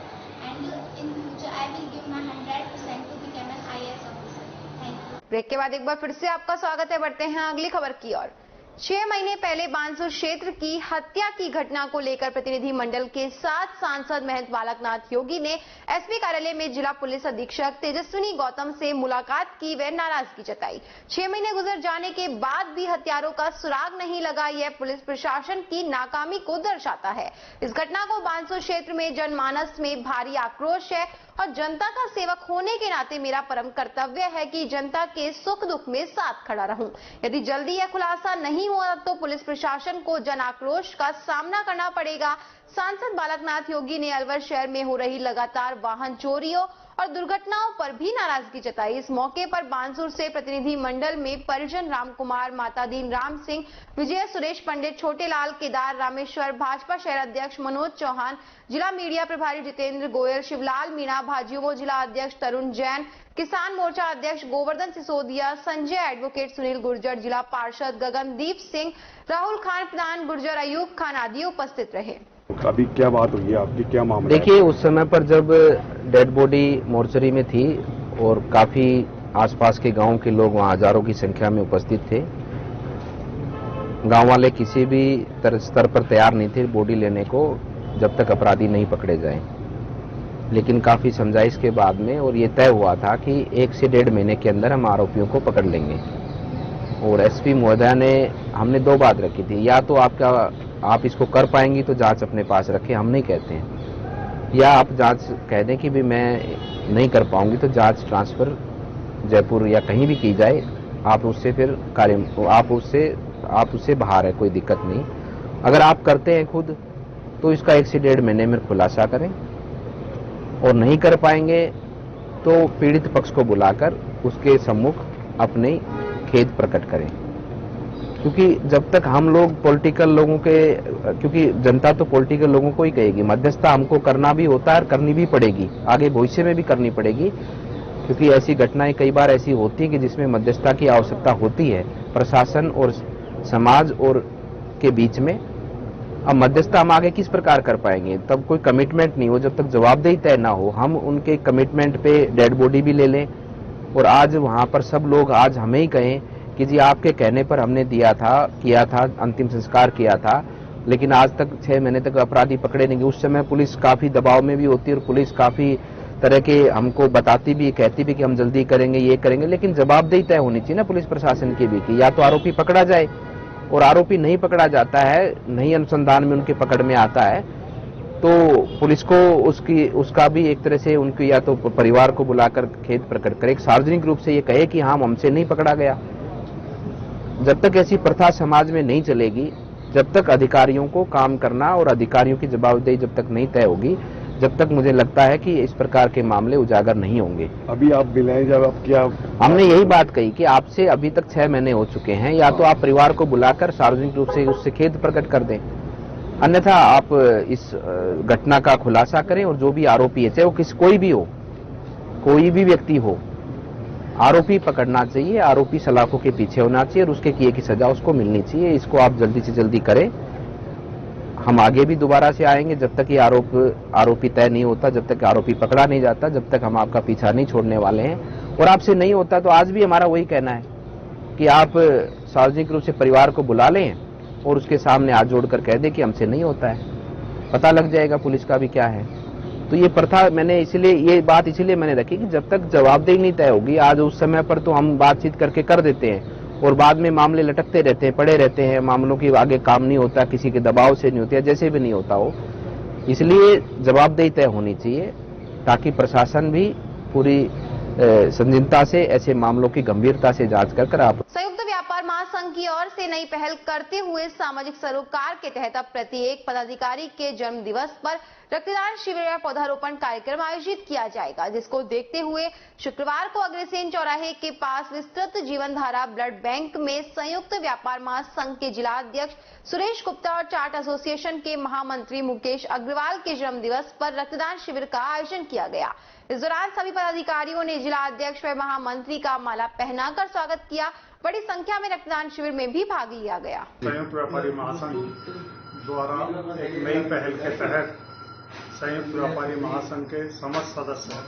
and in future I will give my 100% to become an IAS officer. Thank you. Break के बाद एक बार फिर से आपका स्वागत है। बढ़ते हैं अगली खबर की ओर। 6 महीने पहले बानसूर क्षेत्र की हत्या की घटना को लेकर प्रतिनिधि मंडल के साथ सांसद महंत बालकनाथ योगी ने एसपी कार्यालय में जिला पुलिस अधीक्षक तेजस्विनी गौतम से मुलाकात की व नाराजगी जताई। 6 महीने गुजर जाने के बाद भी हत्यारों का सुराग नहीं लगा, यह पुलिस प्रशासन की नाकामी को दर्शाता है। इस घटना को बानसूर क्षेत्र में जनमानस में भारी आक्रोश है और जनता का सेवक होने के नाते मेरा परम कर्तव्य है कि जनता के सुख दुख में साथ खड़ा रहूं। यदि जल्दी यह खुलासा नहीं हुआ तो पुलिस प्रशासन को जन आक्रोश का सामना करना पड़ेगा। सांसद बालकनाथ योगी ने अलवर शहर में हो रही लगातार वाहन चोरियों और दुर्घटनाओं पर भी नाराजगी जताई। इस मौके पर बानसूर से प्रतिनिधि मंडल में परिजन राम कुमार, मातादीन राम सिंह, विजय सुरेश पंडित, छोटे लाल, केदार रामेश्वर, भाजपा शहर अध्यक्ष मनोज चौहान, जिला मीडिया प्रभारी जितेंद्र गोयल, शिवलाल मीणा, भाजयुमो जिला अध्यक्ष तरुण जैन, किसान मोर्चा अध्यक्ष गोवर्धन सिसोदिया, संजय एडवोकेट सुनील गुर्जर, जिला पार्षद गगनदीप सिंह, राहुल खान प्रधान, गुर्जर अयूब खान आदि उपस्थित रहे। अभी क्या बात हुई है आपकी, क्या मामला? देखिए, उस समय पर जब डेड बॉडी मोर्चरी में थी और काफी आसपास के गांव के लोग वहां हजारों की संख्या में उपस्थित थे, गांव वाले किसी भी स्तर पर तैयार नहीं थे बॉडी लेने को जब तक अपराधी नहीं पकड़े जाएं। लेकिन काफी समझाइश के बाद में और ये तय हुआ था कि 1 से 1.5 महीने के अंदर हम आरोपियों को पकड़ लेंगे और एसपी महोदया ने हमने 2 बात रखी थी, या तो आप इसको कर पाएंगी तो जांच अपने पास रखें, हम नहीं कहते हैं, या आप जांच कह दें कि भी मैं नहीं कर पाऊंगी तो जांच ट्रांसफर जयपुर या कहीं भी की जाए, आप उससे फिर आप उससे बाहर है, कोई दिक्कत नहीं। अगर आप करते हैं खुद तो इसका 1 से 1.5 महीने में खुलासा करें, और नहीं कर पाएंगे तो पीड़ित पक्ष को बुलाकर उसके सम्मुख अपने खेद प्रकट करें। क्योंकि जब तक हम लोग पॉलिटिकल लोगों के, क्योंकि जनता तो पॉलिटिकल लोगों को ही कहेगी, मध्यस्थता हमको करना भी होता है और करनी भी पड़ेगी, आगे भविष्य में भी करनी पड़ेगी, क्योंकि ऐसी घटनाएं कई बार ऐसी होती हैं कि जिसमें मध्यस्थता की आवश्यकता होती है प्रशासन और समाज और के बीच में। अब मध्यस्थता हम आगे किस प्रकार कर पाएंगे, तब कोई कमिटमेंट नहीं हो, जब तक जवाबदेही तय ना हो। हम उनके कमिटमेंट पे डेड बॉडी भी ले लें, और आज वहां पर सब लोग आज हमें ही कहें कि जी आपके कहने पर हमने किया था, अंतिम संस्कार किया था, लेकिन आज तक 6 महीने तक अपराधी पकड़े नहीं गए। उस समय पुलिस काफी दबाव में भी होती है, और पुलिस काफी तरह के हमको बताती भी, कहती भी कि हम जल्दी करेंगे, ये करेंगे, लेकिन जवाबदेही तय होनी चाहिए ना पुलिस प्रशासन की भी, कि या तो आरोपी पकड़ा जाए, और आरोपी नहीं पकड़ा जाता है, नहीं अनुसंधान में उनके पकड़ में आता है, तो पुलिस को उसका भी एक तरह से उनकी या तो परिवार को बुलाकर खेद प्रकट करे, सार्वजनिक रूप से ये कहे कि हाँ हमसे नहीं पकड़ा गया। जब तक ऐसी प्रथा समाज में नहीं चलेगी, जब तक अधिकारियों को काम करना और अधिकारियों की जवाबदेही जब तक नहीं तय होगी, जब तक मुझे लगता है कि इस प्रकार के मामले उजागर नहीं होंगे। अभी आप मिले जब आप क्या, हमने यही बात कही कि आपसे अभी तक 6 महीने हो चुके हैं, या तो आप परिवार को बुलाकर सार्वजनिक रूप से उससे खेद प्रकट कर दें, अन्यथा आप इस घटना का खुलासा करें, और जो भी आरोपी है, चाहे वो कोई भी हो, कोई भी व्यक्ति हो, आरोपी पकड़ना चाहिए, आरोपी सलाखों के पीछे होना चाहिए, और उसके किए की सजा उसको मिलनी चाहिए। इसको आप जल्दी से जल्दी करें। हम आगे भी दोबारा से आएंगे, जब तक ये आरोपी तय नहीं होता, जब तक आरोपी पकड़ा नहीं जाता, जब तक हम आपका पीछा नहीं छोड़ने वाले हैं। और आपसे नहीं होता तो आज भी हमारा वही कहना है कि आप सार्वजनिक रूप से परिवार को बुला लें, और उसके सामने हाथ जोड़कर कह दें कि हमसे नहीं होता है, पता लग जाएगा पुलिस का भी क्या है। तो ये प्रथा मैंने ये बात इसलिए मैंने रखी कि जब तक जवाबदेही नहीं तय होगी, आज उस समय पर तो हम बातचीत करके कर देते हैं, और बाद में मामले लटकते रहते हैं, पड़े रहते हैं, मामलों की आगे काम नहीं होता, किसी के दबाव से नहीं होता, जैसे भी नहीं होता हो। इसलिए जवाबदेही तय होनी चाहिए, ताकि प्रशासन भी पूरी संजीदता से ऐसे मामलों की गंभीरता से जांच कर आप। संयुक्त व्यापार महासंघ की ओर से नई पहल करते हुए सामाजिक सरोकार के तहत अब प्रत्येक पदाधिकारी के जन्म दिवस पर रक्तदान शिविर या पौधारोपण कार्यक्रम आयोजित किया जाएगा, जिसको देखते हुए शुक्रवार को अग्रसेन चौराहे के पास विस्तृत जीवन धारा ब्लड बैंक में संयुक्त व्यापार महासंघ के जिला अध्यक्ष सुरेश गुप्ता और चार्ट एसोसिएशन के महामंत्री मुकेश अग्रवाल के जन्म दिवस पर रक्तदान शिविर का आयोजन किया गया। इस दौरान सभी पदाधिकारियों ने जिला अध्यक्ष व महामंत्री का माला पहनाकर स्वागत किया। बड़ी संख्या में रक्तदान शिविर में भी भाग लिया गया। संयुक्त व्यापारी महासंघ द्वारा एक नई पहल के तहत संयुक्त व्यापारी महासंघ के समस्त सदस्य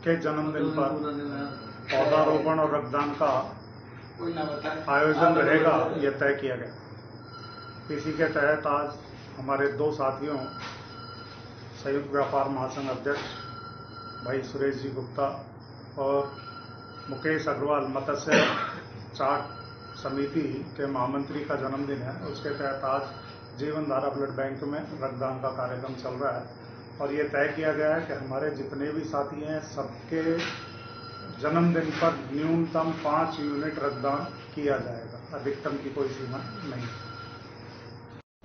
के जन्मदिन पर पौधारोपण और रक्तदान का आयोजन रहेगा, यह तय किया गया। इसी के तहत आज हमारे 2 साथियों, संयुक्त व्यापार महासंघ अध्यक्ष भाई सुरेश जी गुप्ता और मुकेश अग्रवाल मत्स्य चार्ट समिति के महामंत्री का जन्मदिन है। उसके तहत आज जीवन धारा ब्लड बैंक में रक्तदान का कार्यक्रम चल रहा है, और ये तय किया गया है कि हमारे जितने भी साथी हैं सबके जन्मदिन पर न्यूनतम 5 यूनिट रक्तदान किया जाएगा, अधिकतम की कोई सीमा नहीं।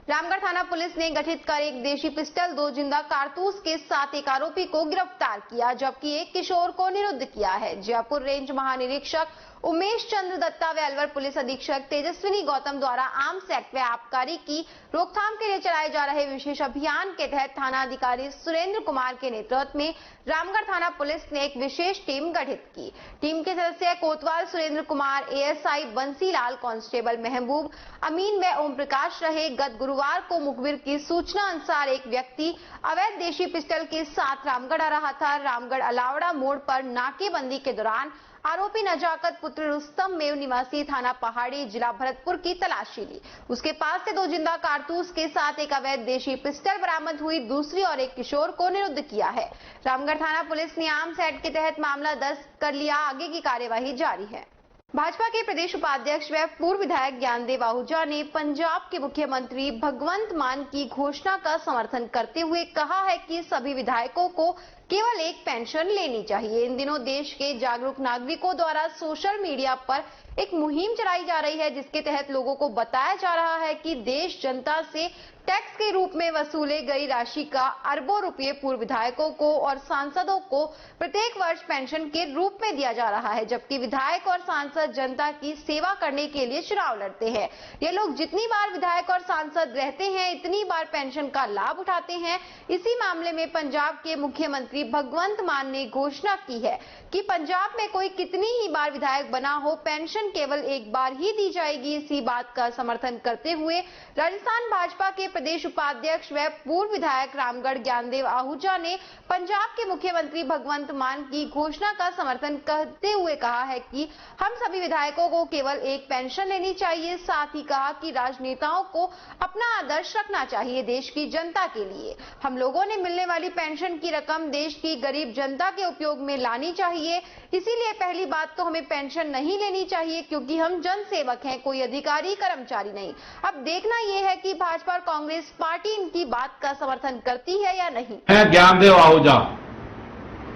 रामगढ़ थाना पुलिस ने गठित कर एक देशी पिस्टल, 2 जिंदा कारतूस के साथ एक आरोपी को गिरफ्तार किया, जबकि एक किशोर को निरुद्ध किया है। जयपुर रेंज महानिरीक्षक उमेश चंद्र दत्ता व अलवर पुलिस अधीक्षक तेजस्विनी गौतम द्वारा आर्म्स एक्ट व आबकारी की रोकथाम के लिए चलाए जा रहे विशेष अभियान के तहत थाना अधिकारी सुरेंद्र कुमार के नेतृत्व में रामगढ़ थाना पुलिस ने एक विशेष टीम गठित की। टीम के सदस्य कोतवाल सुरेंद्र कुमार, एएसआई बंसीलाल, कांस्टेबल महबूब अमीन व ओम प्रकाश रहे। गत गुरुवार को मुखबिर की सूचना अनुसार एक व्यक्ति अवैध देशी पिस्टल के साथ रामगढ़ आ रहा था। रामगढ़ अलावड़ा मोड़ पर नाकेबंदी के दौरान आरोपी नजाकत पुत्र रुस्तम मेव निवासी थाना पहाड़ी जिला भरतपुर की तलाशी ली। उसके पास से 2 जिंदा कारतूस के साथ एक अवैध देशी पिस्टल बरामद हुई। दूसरी और एक किशोर को निरुद्ध किया है। रामगढ़ थाना पुलिस ने आर्म्स एक्ट के तहत मामला दर्ज कर लिया। आगे की कार्यवाही जारी है। भाजपा के प्रदेश उपाध्यक्ष व पूर्व विधायक ज्ञानदेव आहूजा ने पंजाब के मुख्यमंत्री भगवंत मान की घोषणा का समर्थन करते हुए कहा है कि सभी विधायकों को केवल एक पेंशन लेनी चाहिए। इन दिनों देश के जागरूक नागरिकों द्वारा सोशल मीडिया पर एक मुहिम चलाई जा रही है, जिसके तहत लोगों को बताया जा रहा है कि देश जनता से टैक्स के रूप में वसूले गई राशि का अरबों रुपए पूर्व विधायकों को और सांसदों को प्रत्येक वर्ष पेंशन के रूप में दिया जा रहा है, जबकि विधायक और सांसद जनता की सेवा करने के लिए चुनाव लड़ते हैं। ये लोग जितनी बार विधायक और सांसद रहते हैं इतनी बार पेंशन का लाभ उठाते हैं। इसी मामले में पंजाब के मुख्यमंत्री भगवंत मान ने घोषणा की है कि पंजाब में कोई कितनी ही बार विधायक बना हो, पेंशन केवल एक बार ही दी जाएगी। इसी बात का समर्थन करते हुए राजस्थान भाजपा के प्रदेश उपाध्यक्ष व पूर्व विधायक रामगढ़ ज्ञानदेव आहूजा ने पंजाब के मुख्यमंत्री भगवंत मान की घोषणा का समर्थन करते हुए कहा है कि हम सभी विधायकों को केवल एक पेंशन लेनी चाहिए। साथ ही कहा कि राजनेताओं को अपना आदर्श रखना चाहिए देश की जनता के लिए। हम लोगों ने मिलने वाली पेंशन की रकम देश की गरीब जनता के उपयोग में लानी चाहिए। इसीलिए पहली बात तो हमें पेंशन नहीं लेनी चाहिए, क्योंकि हम जन सेवक हैं, कोई अधिकारी कर्मचारी नहीं। अब देखना यह है कि भाजपा और कांग्रेस पार्टी इनकी बात का समर्थन करती है या नहीं। मैं ज्ञानदेव आहूजा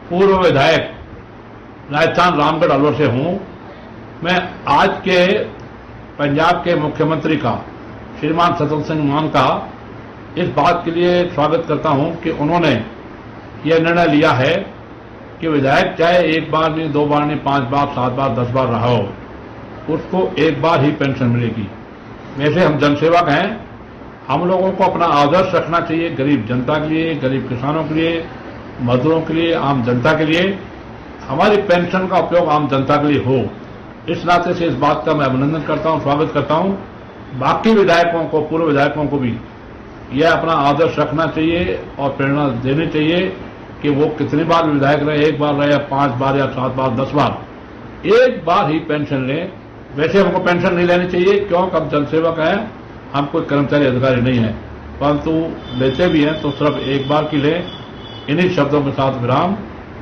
पूर्व विधायक राजस्थान रामगढ़ अलवर से हूं। मैं आज के पंजाब के मुख्यमंत्री का श्रीमान सतवंत सिंह मान का इस बात के लिए स्वागत करता हूं कि उन्होंने यह निर्णय लिया है कि विधायक चाहे एक बार नहीं, दो बार नहीं, 5 बार, 7 बार, 10 बार रहा हो, उसको एक बार ही पेंशन मिलेगी। वैसे हम जनसेवक हैं, हम लोगों को अपना आदर्श रखना चाहिए गरीब जनता के लिए, गरीब किसानों के लिए, मजदूरों के लिए, आम जनता के लिए। हमारी पेंशन का उपयोग आम जनता के लिए हो, इस नाते से इस बात का मैं अभिनंदन करता हूं, स्वागत करता हूं। बाकी विधायकों को, पूर्व विधायकों को भी यह अपना आदर्श रखना चाहिए और प्रेरणा देनी चाहिए कि वो कितनी बार विधायक रहे, एक बार रहे या 5 बार या 7 बार, 10 बार, एक बार ही पेंशन लें। वैसे हमको पेंशन नहीं लेनी चाहिए, क्योंकि हम जनसेवक हैं, हम कोई कर्मचारी अधिकारी नहीं है, परंतु लेते भी हैं तो सिर्फ एक बार की लें। इन्हीं शब्दों के साथ विराम।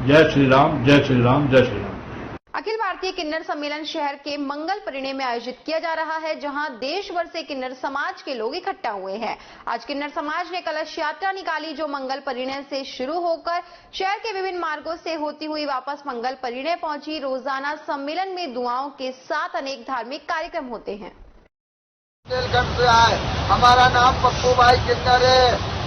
जय श्री राम, जय श्री राम, जय श्री राम। अखिल भारतीय किन्नर सम्मेलन शहर के मंगल परिणे में आयोजित किया जा रहा है, जहां देश भर से किन्नर समाज के लोग इकट्ठा हुए हैं। आज किन्नर समाज ने कलश यात्रा निकाली, जो मंगल परिणे से शुरू होकर शहर के विभिन्न मार्गों से होती हुई वापस मंगल परिणे पहुंची। रोजाना सम्मेलन में दुआओं के साथ अनेक धार्मिक कार्यक्रम होते हैं। हमारा नाम पप्पू भाई किन्नर है।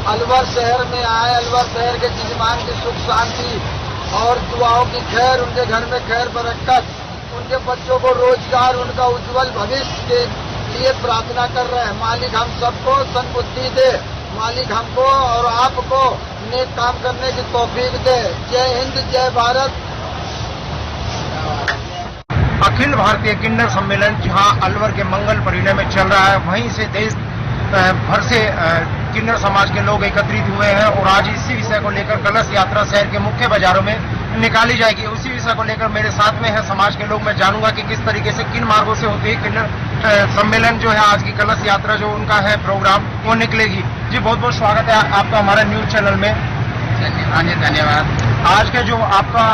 अलवर शहर में आए, अलवर शहर के जजमान की सुख शांति और दुआओं की खैर, उनके घर में खैर बरकत, उनके बच्चों को रोजगार, उनका उज्जवल भविष्य के लिए प्रार्थना कर रहे हैं। मालिक हम सबको सद्बुद्धि दे, मालिक हमको और आपको नेक काम करने की तौफीक दे। जय हिंद, जय भारत। अखिल भारतीय किन्नर सम्मेलन जहां अलवर के मंगल परिणे में चल रहा है, वहीं से देश भर से किन्नर समाज के लोग एकत्रित हुए हैं और आज इसी विषय को लेकर कलश यात्रा शहर के मुख्य बाजारों में निकाली जाएगी। उसी विषय को लेकर मेरे साथ में है समाज के लोग। मैं जानूंगा कि किस तरीके से, किन मार्गों से होती है किन्नर सम्मेलन जो है, आज की कलश यात्रा जो उनका है प्रोग्राम, वो निकलेगी। जी बहुत बहुत स्वागत है आपका हमारे न्यूज चैनल में। हाँ जी, धन्यवाद। आज के जो आपका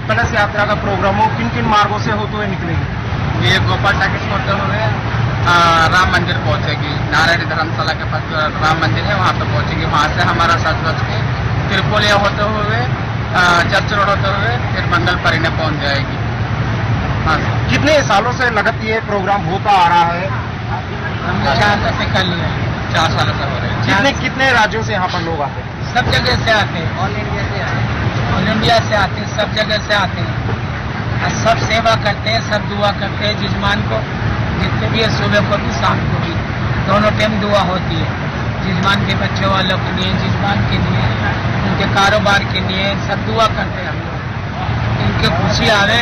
कलश यात्रा का प्रोग्राम हो, किन किन मार्गों से होते हुए निकलेगी? ये गोपाल टाकिस होते हुए राम मंदिर पहुंचेगी। नारायणी धर्मशाला के पास राम मंदिर है, वहाँ पे पहुंचेगी। वहाँ से हमारा सच के त्रिपोलिया होते हुए, चर्च रोड होते हुए फिर मंगल परिणे पहुंच जाएगी। हाँ, कितने सालों से लगातार ये प्रोग्राम होता आ रहा है? 4 सालों से हो रहे हैं। कितने राज्यों से यहाँ पर लोग आते हैं? सब जगह से आते हैं, ऑल इंडिया से आते हैं, ऑल इंडिया से आते हैं, सब जगह से आते हैं। सब सेवा करते हैं, सब दुआ करते हैं जजमान को, जितने भी है, सुबह को भी शाम को भी, दोनों टाइम दुआ होती है। जजमान के बच्चों वालों के लिए, जजमान के लिए, उनके कारोबार के लिए सब दुआ करते हैं हम लोग। इनके खुशी आवे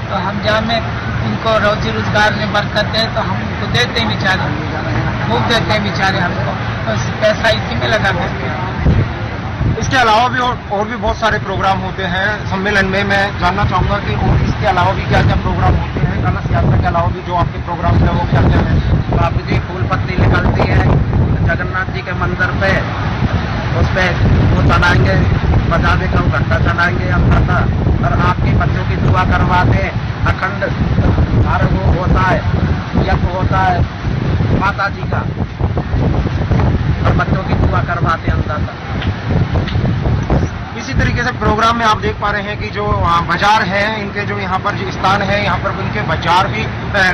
तो हम जहाँ में उनको रोजी रोजगार में बरकत दें तो हम उनको देते हैं बेचारे, खूब देते हैं बेचारे हमको, तो पैसा इसी में लगा देते हैं। इसके अलावा भी और भी बहुत सारे प्रोग्राम होते हैं सम्मेलन में। मैं जानना चाहूंगा कि और इसके अलावा भी क्या क्या प्रोग्राम होते हैं? कलश यात्रा के अलावा भी जो आपके प्रोग्राम है वो क्या क्या है? बाबू जी फूल पत्ती निकलती है जगन्नाथ जी के मंदिर पे, उस पर वो चलाएंगे, 50 का घंटा चलाएंगे अंदर, और आपके बच्चों की दुआ करवाते हैं। अखंड हर वो होता है, यज्ञ होता है माता जी का, और बच्चों की दुआ करवाते हैं अंदर तक। इसी तरीके से प्रोग्राम में आप देख पा रहे हैं कि जो बाजार है, इनके जो यहाँ पर जो स्थान है, यहाँ पर इनके बाजार भी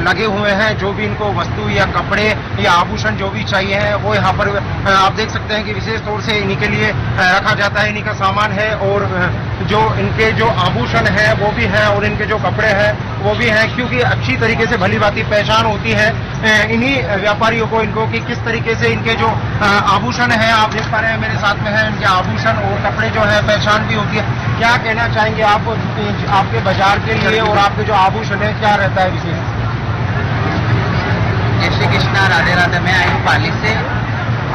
लगे हुए हैं। जो भी इनको वस्तु या कपड़े या आभूषण जो भी चाहिए है, वो यहाँ पर आप देख सकते हैं कि विशेष तौर से इन्हीं के लिए रखा जाता है, इन्हीं का सामान है। और जो इनके जो आभूषण है वो भी है, और इनके जो कपड़े हैं वो भी हैं, क्योंकि अच्छी तरीके से भली भांति पहचान होती है इन्हीं व्यापारियों को, इनको कि किस तरीके से इनके जो आभूषण है, आप देख पा रहे हैं मेरे साथ में है, इनके आभूषण और कपड़े जो है पहचान भी होती है। क्या कहना चाहेंगे आप आपके बाजार के लिए, और आपके जो आभूषण है क्या रहता है विशेष? जय श्री कृष्णा, राधे राधे। मैं आई हूँ पाली से,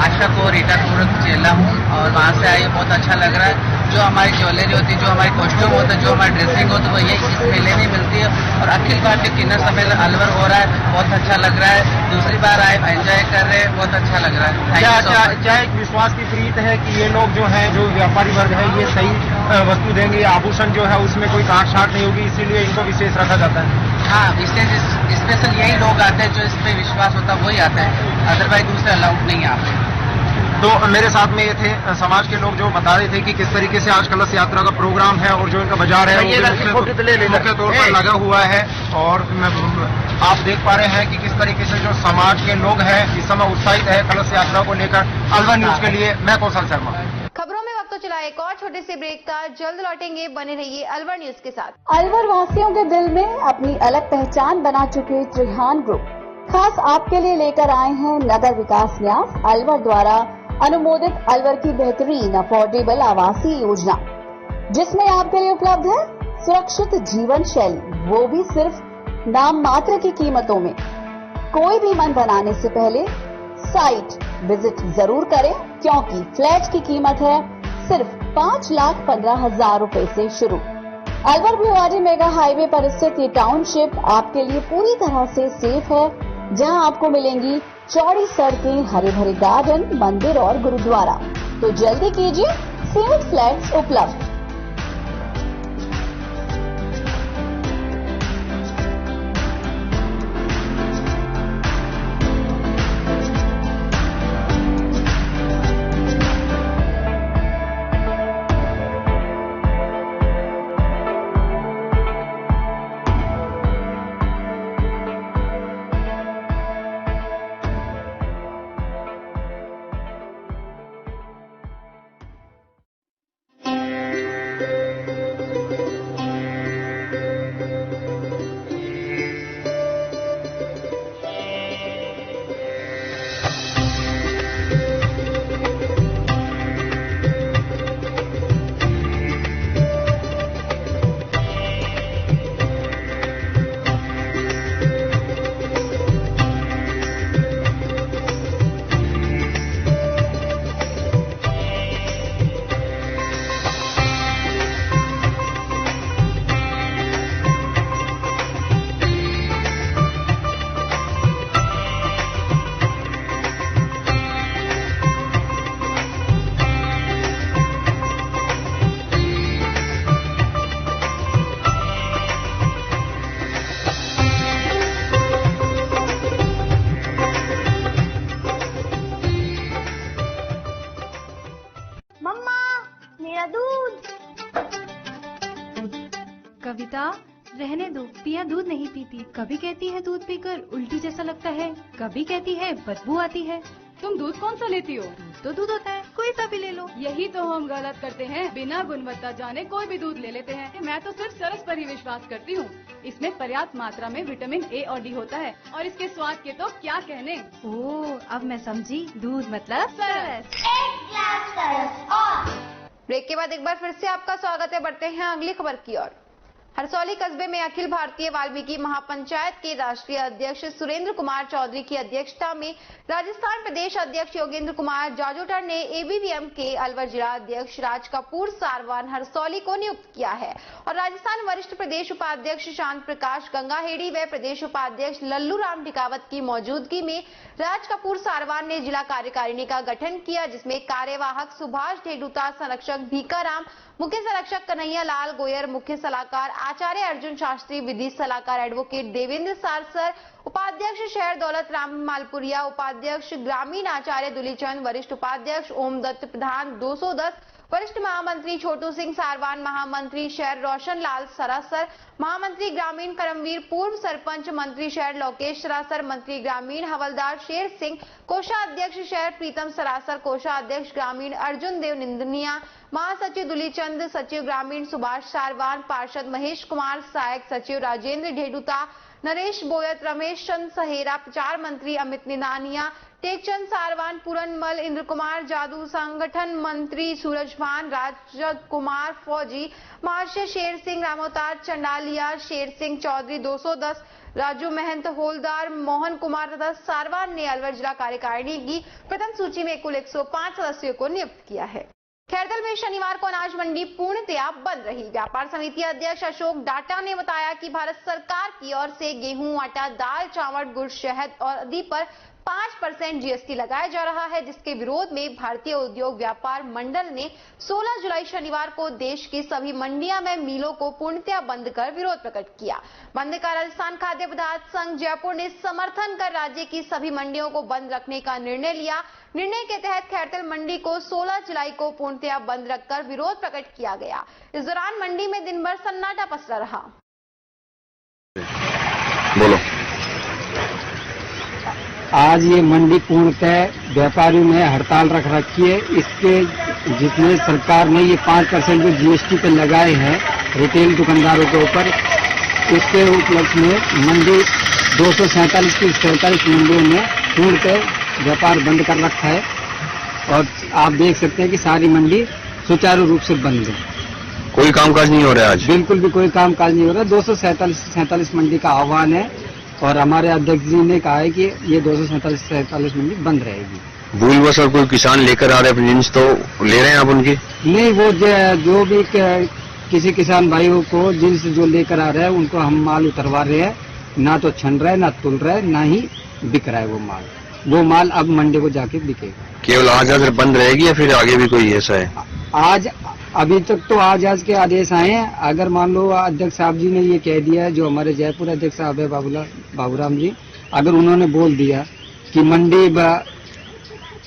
आशा को रिटापुर चेला हूँ, और वहाँ से आई, बहुत अच्छा लग रहा है। जो हमारी ज्वेलरी होती है, जो हमारी कॉस्ट्यूम होता है, जो हमारी ड्रेसिंग होती है, वो ये इस मेले में मिलती है। और अखिल भारतीय किन्नर सम्मेलन अलवर हो रहा है, बहुत अच्छा लग रहा है। दूसरी बार आए, एंजॉय कर रहे हैं, बहुत अच्छा लग रहा है। क्या एक विश्वास की प्रीत है कि ये लोग जो है, जो व्यापारी वर्ग है, ये सही वस्तु देंगे, आभूषण जो है उसमें कोई काट छाट नहीं होगी, इसीलिए इनको विशेष रखा जाता है? हाँ, विशेष स्पेशल यही लोग आते हैं जो इस पे विश्वास होता है, वही आते हैं, अदरवाइज दूसरे अलाउड नहीं आते। तो मेरे साथ में ये थे समाज के लोग जो बता रहे थे कि किस तरीके से आज कलश यात्रा का प्रोग्राम है, और जो इनका बाजार है मुख्य तौर पर लगा हुआ है। और आप देख पा रहे हैं कि किस तरीके से जो समाज के लोग हैं इस समय उत्साहित है कलश यात्रा को लेकर। अलवर न्यूज के लिए मैं कौशल शर्मा। खबरों में वक्त तो चला एक और छोटे से ब्रेक का, जल्द लौटेंगे, बने रहिए अलवर न्यूज के साथ। अलवर वासियों के दिल में अपनी अलग पहचान बना चुके त्रिहान ग्रुप खास आपके लिए लेकर आए हैं नगर विकास न्यास अलवर द्वारा अनुमोदित अलवर की बेहतरीन अफोर्डेबल आवासीय योजना, जिसमें आपके लिए उपलब्ध है सुरक्षित जीवन शैली, वो भी सिर्फ नाम मात्र की कीमतों में। कोई भी मन बनाने से पहले साइट विजिट जरूर करें, क्योंकि फ्लैट की कीमत है सिर्फ 5,15,000 रुपए से शुरू। अलवर भिवाड़ी मेगा हाईवे पर स्थित ये टाउनशिप आपके लिए पूरी तरह से सेफ है, जहां आपको मिलेंगी चौड़ी सड़कें, हरे भरे गार्डन, मंदिर और गुरुद्वारा। तो जल्दी कीजिए, सीमित फ्लैट्स उपलब्ध। कविता, रहने दो, पिया दूध नहीं पीती। कभी कहती है दूध पीकर उल्टी जैसा लगता है, कभी कहती है बदबू आती है। तुम दूध कौन सा लेती हो? दूध तो दूध होता है, कोई सा भी ले लो। यही तो हम गलत करते हैं, बिना गुणवत्ता जाने कोई भी दूध ले लेते हैं। मैं तो सिर्फ सरस पर ही विश्वास करती हूँ। इसमें पर्याप्त मात्रा में विटामिन ए और डी होता है, और इसके स्वाद के तो क्या कहने। ओह, अब मैं समझी, दूध मतलब सरस। ब्रेक के बाद एक बार फिर से आपका स्वागत है। बढ़ते हैं अगली खबर की ओर। हरसौली कस्बे में अखिल भारतीय वाल्मीकि महापंचायत के राष्ट्रीय अध्यक्ष सुरेंद्र कुमार चौधरी की अध्यक्षता में राजस्थान प्रदेश अध्यक्ष योगेंद्र कुमार जाजोटर ने एबीवीएम के अलवर जिला अध्यक्ष राज कपूर सारवान हरसौली को नियुक्त किया है और राजस्थान वरिष्ठ प्रदेश उपाध्यक्ष शांत प्रकाश गंगाहेड़ी व प्रदेश उपाध्यक्ष लल्लू राम टिकावत की मौजूदगी में राज कपूर सारवान ने जिला कार्यकारिणी का गठन किया, जिसमें कार्यवाहक सुभाष ढेडूता, संरक्षक भीकाराम, मुख्य संरक्षक कन्हैया लाल गोयर, मुख्य सलाहकार आचार्य अर्जुन शास्त्री, विधि सलाहकार एडवोकेट देवेंद्र सारसर, उपाध्यक्ष शहर दौलत राम मालपुरिया, उपाध्यक्ष ग्रामीण आचार्य दुलीचंद, वरिष्ठ उपाध्यक्ष ओम दत्त प्रधान 210, वरिष्ठ महामंत्री छोटू सिंह सारवान, महामंत्री शहर रोशन लाल सरासर, महामंत्री ग्रामीण करमवीर, पूर्व सरपंच मंत्री शहर लोकेश सरासर, मंत्री ग्रामीण हवलदार शेर सिंह, कोषाध्यक्ष शहर प्रीतम सरासर, कोषाध्यक्ष ग्रामीण अर्जुन देव निंदनिया, महासचिव दुलीचंद, सचिव ग्रामीण सुभाष सारवान, पार्षद महेश कुमार, सहायक सचिव राजेंद्र ढेडूता, नरेश बोयत, रमेश चंद सहेरा, प्रचार मंत्री अमित निदानिया, टेकचंद सारवान, पूरनमल, इंद्र कुमार जादू, संगठन मंत्री सूरजभान, राज कुमार फौजी, महर्षि शेर सिंह, रामोतार चंडालिया, शेर सिंह चौधरी 210, राजू महंत होलदार, मोहन कुमार तथा सारवान ने अलवर जिला कार्यकारिणी की प्रथम सूची में कुल 105 सदस्यों को नियुक्त किया है। खैरदल में शनिवार को अनाज मंडी पूर्णतया बंद रही। व्यापार समिति अध्यक्ष अशोक डाटा ने बताया कि भारत सरकार की ओर से गेहूं, आटा, दाल, चावल, गुड़, शहद और आदि पर 5% जीएसटी लगाया जा रहा है, जिसके विरोध में भारतीय उद्योग व्यापार मंडल ने 16 जुलाई शनिवार को देश की सभी मंडियां में मिलों को पूर्णतया बंद कर विरोध प्रकट किया। बंद का राजस्थान खाद्य पदार्थ संघ जयपुर ने समर्थन कर राज्य की सभी मंडियों को बंद रखने का निर्णय लिया। निर्णय के तहत खैरतल मंडी को 16 जुलाई को पूर्णतया बंद रखकर विरोध प्रकट किया गया। इस दौरान मंडी में दिन भर सन्नाटा पसरा रहा। बोलो। आज ये मंडी पूर्णतः व्यापारियों ने हड़ताल रख रखी है। इसके जितने सरकार ने ये 5% जो जीएसटी पे लगाए हैं रिटेल दुकानदारों के ऊपर, उसके उपलक्ष्य में मंडी 247 की 47 मंडियों में पूर्णतः व्यापार बंद कर रखा है और आप देख सकते हैं कि सारी मंडी सुचारू रूप से बंद है। कोई कामकाज नहीं हो रहा है आज? बिल्कुल भी कोई कामकाज नहीं हो रहा। 247 मंडी का आह्वान है और हमारे अध्यक्ष जी ने कहा है कि ये 247 मंडी बंद रहेगी। भूलवश और कोई किसान लेकर आ रहे हैं जिन्स तो ले रहे हैं आप उनकी? नहीं, वो जो भी किसी किसान भाइयों को जिन्स जो लेकर आ रहे हैं उनको हम माल उतरवा रहे हैं। ना तो छन रहा है, ना तुल रहा है, ना ही बिक रहा है वो माल अब मंडी को जाके बिकेगा। केवल आज बंद रहेगी या फिर आगे भी कोई ऐसा है? आज अभी तक तो आज के आदेश आए हैं। अगर मान लो अध्यक्ष साहब जी ने ये कह दिया है, जो हमारे जयपुर अध्यक्ष साहब है बाबूराम जी, अगर उन्होंने बोल दिया कि मंडी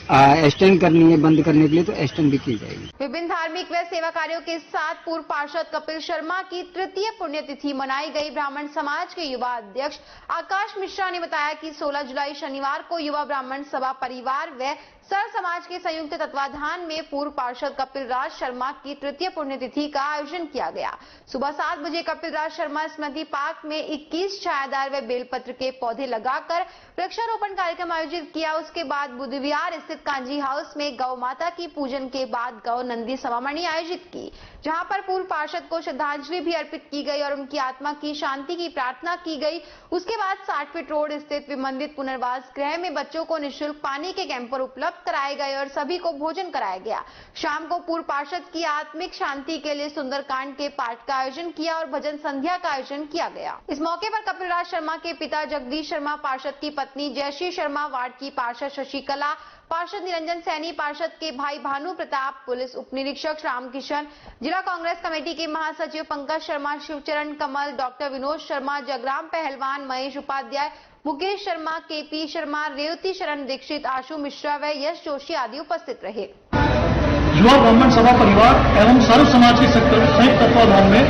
एक्सटेंड करनी है बंद करने के लिए, तो एक्सटेंड भी की जाएगी। विभिन्न धार्मिक व सेवा कार्यों के साथ पूर्व पार्षद कपिल शर्मा की तृतीय पुण्यतिथि मनाई गई। ब्राह्मण समाज के युवा अध्यक्ष आकाश मिश्रा ने बताया कि 16 जुलाई शनिवार को युवा ब्राह्मण सभा परिवार व सर समाज के संयुक्त तत्वाधान में पूर्व पार्षद कपिल राज शर्मा की तृतीय पुण्यतिथि का आयोजन किया गया। सुबह 7 बजे कपिल राज शर्मा स्मृति पार्क में 21 छायादार व बेलपत्र के पौधे लगाकर वृक्षारोपण कार्यक्रम आयोजित किया। उसके बाद बुधविहार स्थित कांजी हाउस में गौ माता की पूजन के बाद गौ नंदी सभामणि आयोजित की, जहां पर पूर्व पार्षद को श्रद्धांजलि भी अर्पित की गई और उनकी आत्मा की शांति की प्रार्थना की गई। उसके बाद 60 फीट रोड स्थित विमंदित पुनर्वास गृह में बच्चों को निःशुल्क पानी के कैंपर उपलब्ध कराए गए और सभी को भोजन कराया गया। शाम को पूर्व पार्षद की आत्मिक शांति के लिए सुंदरकांड के पाठ का आयोजन किया और भजन संध्या का आयोजन किया गया। इस मौके पर कपिल राज शर्मा के पिता जगदीश शर्मा, पार्षद की पत्नी जयश्री शर्मा, वार्ड की पार्षद शशिकला, पार्षद निरंजन सैनी, पार्षद के भाई भानु प्रताप, पुलिस उप निरीक्षक रामकिशन, जिला कांग्रेस कमेटी के महासचिव पंकज शर्मा, शिवचरण कमल, डॉक्टर विनोद शर्मा, जगराम पहलवान, महेश उपाध्याय, मुकेश शर्मा, केपी शर्मा, रेवती शरण दीक्षित, आशु मिश्रा व यश जोशी आदि उपस्थित रहे। युवा ब्राह्मण सभा परिवार एवं सर्व समाज के संयुक्त तत्वाधान में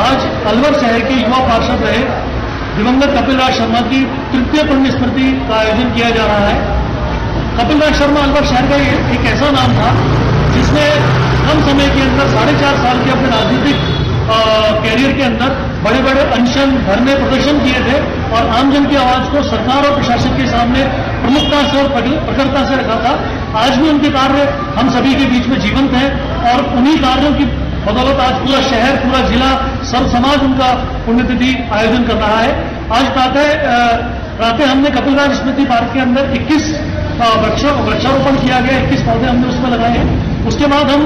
आज अलवर शहर के युवा पार्षद रहे दिवंगत कपिल राज शर्मा की तृतीय पुण्य स्मृति का आयोजन किया जा रहा है। कपिल राज शर्मा अलवर शहर का एक ऐसा नाम था जिसने कम समय के अंदर 4.5 साल के अपने राजनीतिक कैरियर के अंदर बड़े बड़े अनशन, धरने, प्रदर्शन किए थे और आमजन की आवाज को सरकार और प्रशासन के सामने प्रमुखता से और प्रखरता से रखा था। आज भी उनके कार्य हम सभी के बीच में जीवंत हैं और उन्हीं कार्यों की बदौलत आज पूरा शहर, पूरा जिला सर्व समाज उनका पुण्यतिथि आयोजन कर रहा है। आज प्रातः हमने कपिलराज स्मृति पार्क के अंदर 21 वृक्षारोपण किया गया, 21 पौधे हमने उसमें लगाए हैं। उसके बाद हम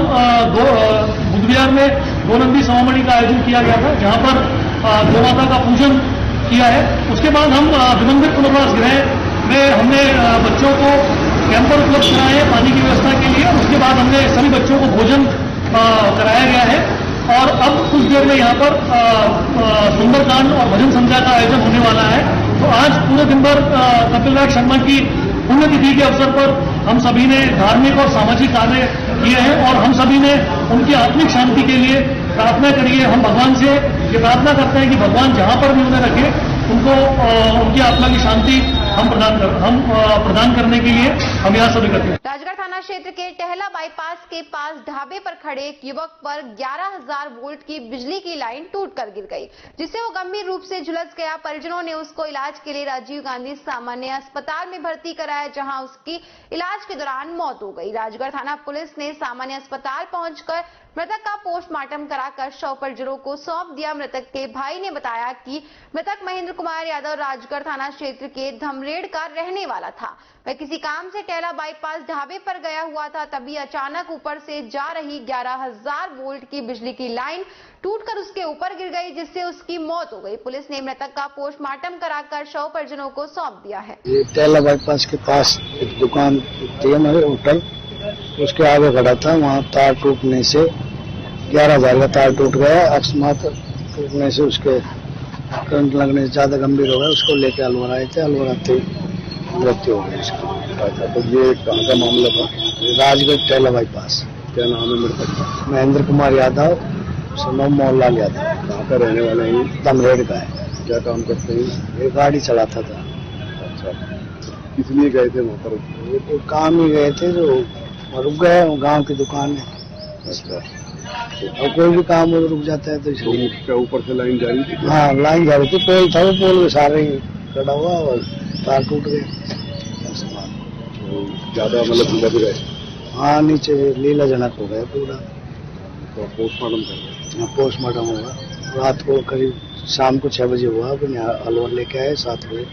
बुधविहार में गोनंदी समामणि का आयोजन किया गया था, जहां पर गौ माता का पूजन किया है। उसके बाद हम दिवंगत पुनर्वास गृह में हमने बच्चों को कैंपर उपलब्ध कराए हैं पानी की व्यवस्था के लिए। उसके बाद हमने सभी बच्चों को भोजन कराया गया है और अब कुछ देर में यहाँ पर सुंदरकांड और भजन संध्या का आयोजन होने वाला है। तो आज पूरे दिन भर कपिलराज शर्मा की पुण्यतिथि के अवसर पर हम सभी ने धार्मिक और सामाजिक कार्य किए हैं और हम सभी ने उनकी आत्मिक शांति के लिए प्रार्थना करिए। हम भगवान से ये प्रार्थना करते हैं कि भगवान जहां पर भी उन्हें रखे उनको उनकी आत्मा की शांति हम प्रदान करने के लिए हम यहाँ सभी करते हैं। राजगढ़ थाना क्षेत्र के टहला बाईपास के पास ढाबे पर खड़े एक युवक पर 11,000 वोल्ट की बिजली की लाइन टूटकर गिर गई, जिससे वो गंभीर रूप से झुलस गया। परिजनों ने उसको इलाज के लिए राजीव गांधी सामान्य अस्पताल में भर्ती कराया, जहां उसकी इलाज के दौरान मौत हो गई। राजगढ़ थाना पुलिस ने सामान्य अस्पताल पहुंचकर मृतक का पोस्टमार्टम कराकर शव परिजनों को सौंप दिया। मृतक के भाई ने बताया कि मृतक महेंद्र कुमार यादव राजगढ़ थाना क्षेत्र के धमरेड़ का रहने वाला था। वह किसी काम से टहला बाईपास ढाबे पर गया हुआ था, तभी अचानक ऊपर से जा रही 11,000 वोल्ट की बिजली की लाइन टूटकर उसके ऊपर गिर गई, जिससे उसकी मौत हो गई। पुलिस ने मृतक का पोस्टमार्टम कराकर शव परिजनों को सौंप दिया है। टहला बाईपास के पास एक दुकान थी हमारे होटल, उसके आगे खड़ा था। वहाँ तार टूटने से 11,000 का तार टूट गया। अकस्मात टूटने से उसके करंट लगने से ज्यादा गंभीर हो गया। उसको लेके अलवर आए थे, अलवर आते मृत्यु हो गई उसकी। तो ये कहाँ का मामला था? राजगढ़ टहला बाईपास। क्या नाम है मृतक का? महेंद्र कुमार यादव, सनो मोहनलाल यादव। कहाँ का रहने वाले हैं? धमरेड़ का है। क्या काम करते हैं? ये गाड़ी चलाता था। अच्छा, किस लिए गए थे वहाँ पर? तो काम ही गए थे, जो रुक गए। गाँव की दुकान है। अच्छा, और कोई भी काम हो रुक जाता है तो इसलिए। क्या ऊपर से लाइन जा रही थी? हाँ, लाइन जा रही थी। पोल था, वो पोल में सारे खड़ा हुआ और तार टूट गए। ज्यादा मतलब झुलस गए? हाँ, नीचे लीला जनक हो गया पूरा। तो पोस्टमार्टम कर? हाँ, पोस्टमार्टम हुआ। रात को करीब शाम को 6 बजे हुआ। फिर यहाँ अलवर लेके आए, 7 बजे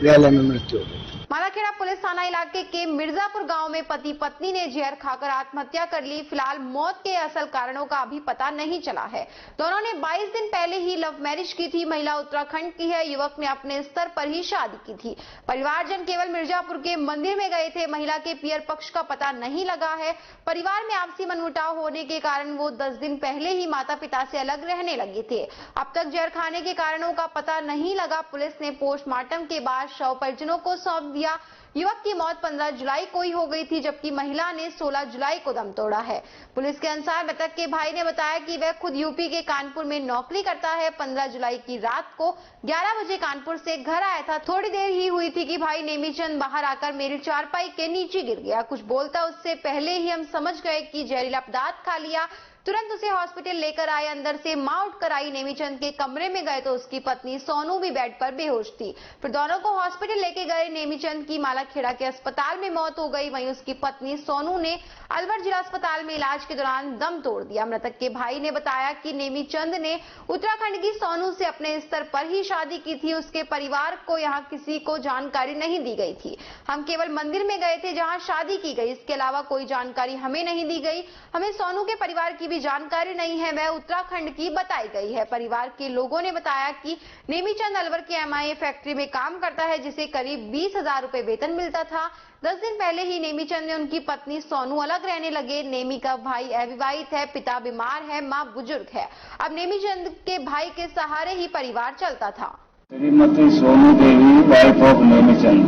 न्यायालय में मृत्यु हो गई। मालाखेड़ा पुलिस थाना इलाके के मिर्जापुर गांव में पति पत्नी ने जहर खाकर आत्महत्या कर ली। फिलहाल मौत के असल कारणों का अभी पता नहीं चला है। दोनों ने 22 दिन पहले ही लव मैरिज की थी। महिला उत्तराखंड की है। युवक ने अपने स्तर पर ही शादी की थी। परिवारजन केवल मिर्जापुर के मंदिर में गए थे। महिला के पियर पक्ष का पता नहीं लगा है। परिवार में आपसी मनमुटाव होने के कारण वो 10 दिन पहले ही माता पिता से अलग रहने लगे थे। अब तक जहर खाने के कारणों का पता नहीं लगा। पुलिस ने पोस्टमार्टम के बाद शव परिजनों को सौंप दिया। युवक की मौत 15 जुलाई को ही हो गई थी, जबकि महिला ने 16 जुलाई को दम तोड़ा है। पुलिस के अनुसार मृतक के भाई ने बताया कि वह खुद यूपी के कानपुर में नौकरी करता है। 15 जुलाई की रात को 11 बजे कानपुर से घर आया था। थोड़ी देर ही हुई थी कि भाई नेमीचंद बाहर आकर मेरी चारपाई के नीचे गिर गया। कुछ बोलता उससे पहले ही हम समझ गए कि जहरीला पदार्थ खा लिया। तुरंत उसे हॉस्पिटल लेकर आए। अंदर से मां उठकर आई। नेमीचंद के कमरे में गए तो उसकी पत्नी सोनू भी बेड पर बेहोश थी। फिर दोनों को हॉस्पिटल लेके गए। नेमीचंद की मालाखेड़ा के अस्पताल में मौत हो गई। वहीं उसकी पत्नी सोनू ने अलवर जिला अस्पताल में इलाज के दौरान दम तोड़ दिया। मृतक के भाई ने बताया कि नेमीचंद ने उत्तराखंड की सोनू से अपने स्तर पर ही शादी की थी। उसके परिवार को यहाँ किसी को जानकारी नहीं दी गई थी। हम केवल मंदिर में गए थे जहाँ शादी की गई। इसके अलावा कोई जानकारी हमें नहीं दी गई। हमें सोनू के परिवार की भी जानकारी नहीं है। वह उत्तराखंड की बताई गई है। परिवार के लोगों ने बताया कि नेमीचंद अलवर के MIA फैक्ट्री में काम करता है, जिसे करीब 20,000 रुपए वेतन मिलता था। 10 दिन पहले ही नेमीचंद ने उनकी पत्नी सोनू अलग रहने लगे। नेमी का भाई अविवाहित है, पिता बीमार है, मां बुजुर्ग है। अब नेमीचंद के भाई के सहारे ही परिवार चलता था। श्रीमती सोनू देवी, वाइफ ऑफ नेमीचंद,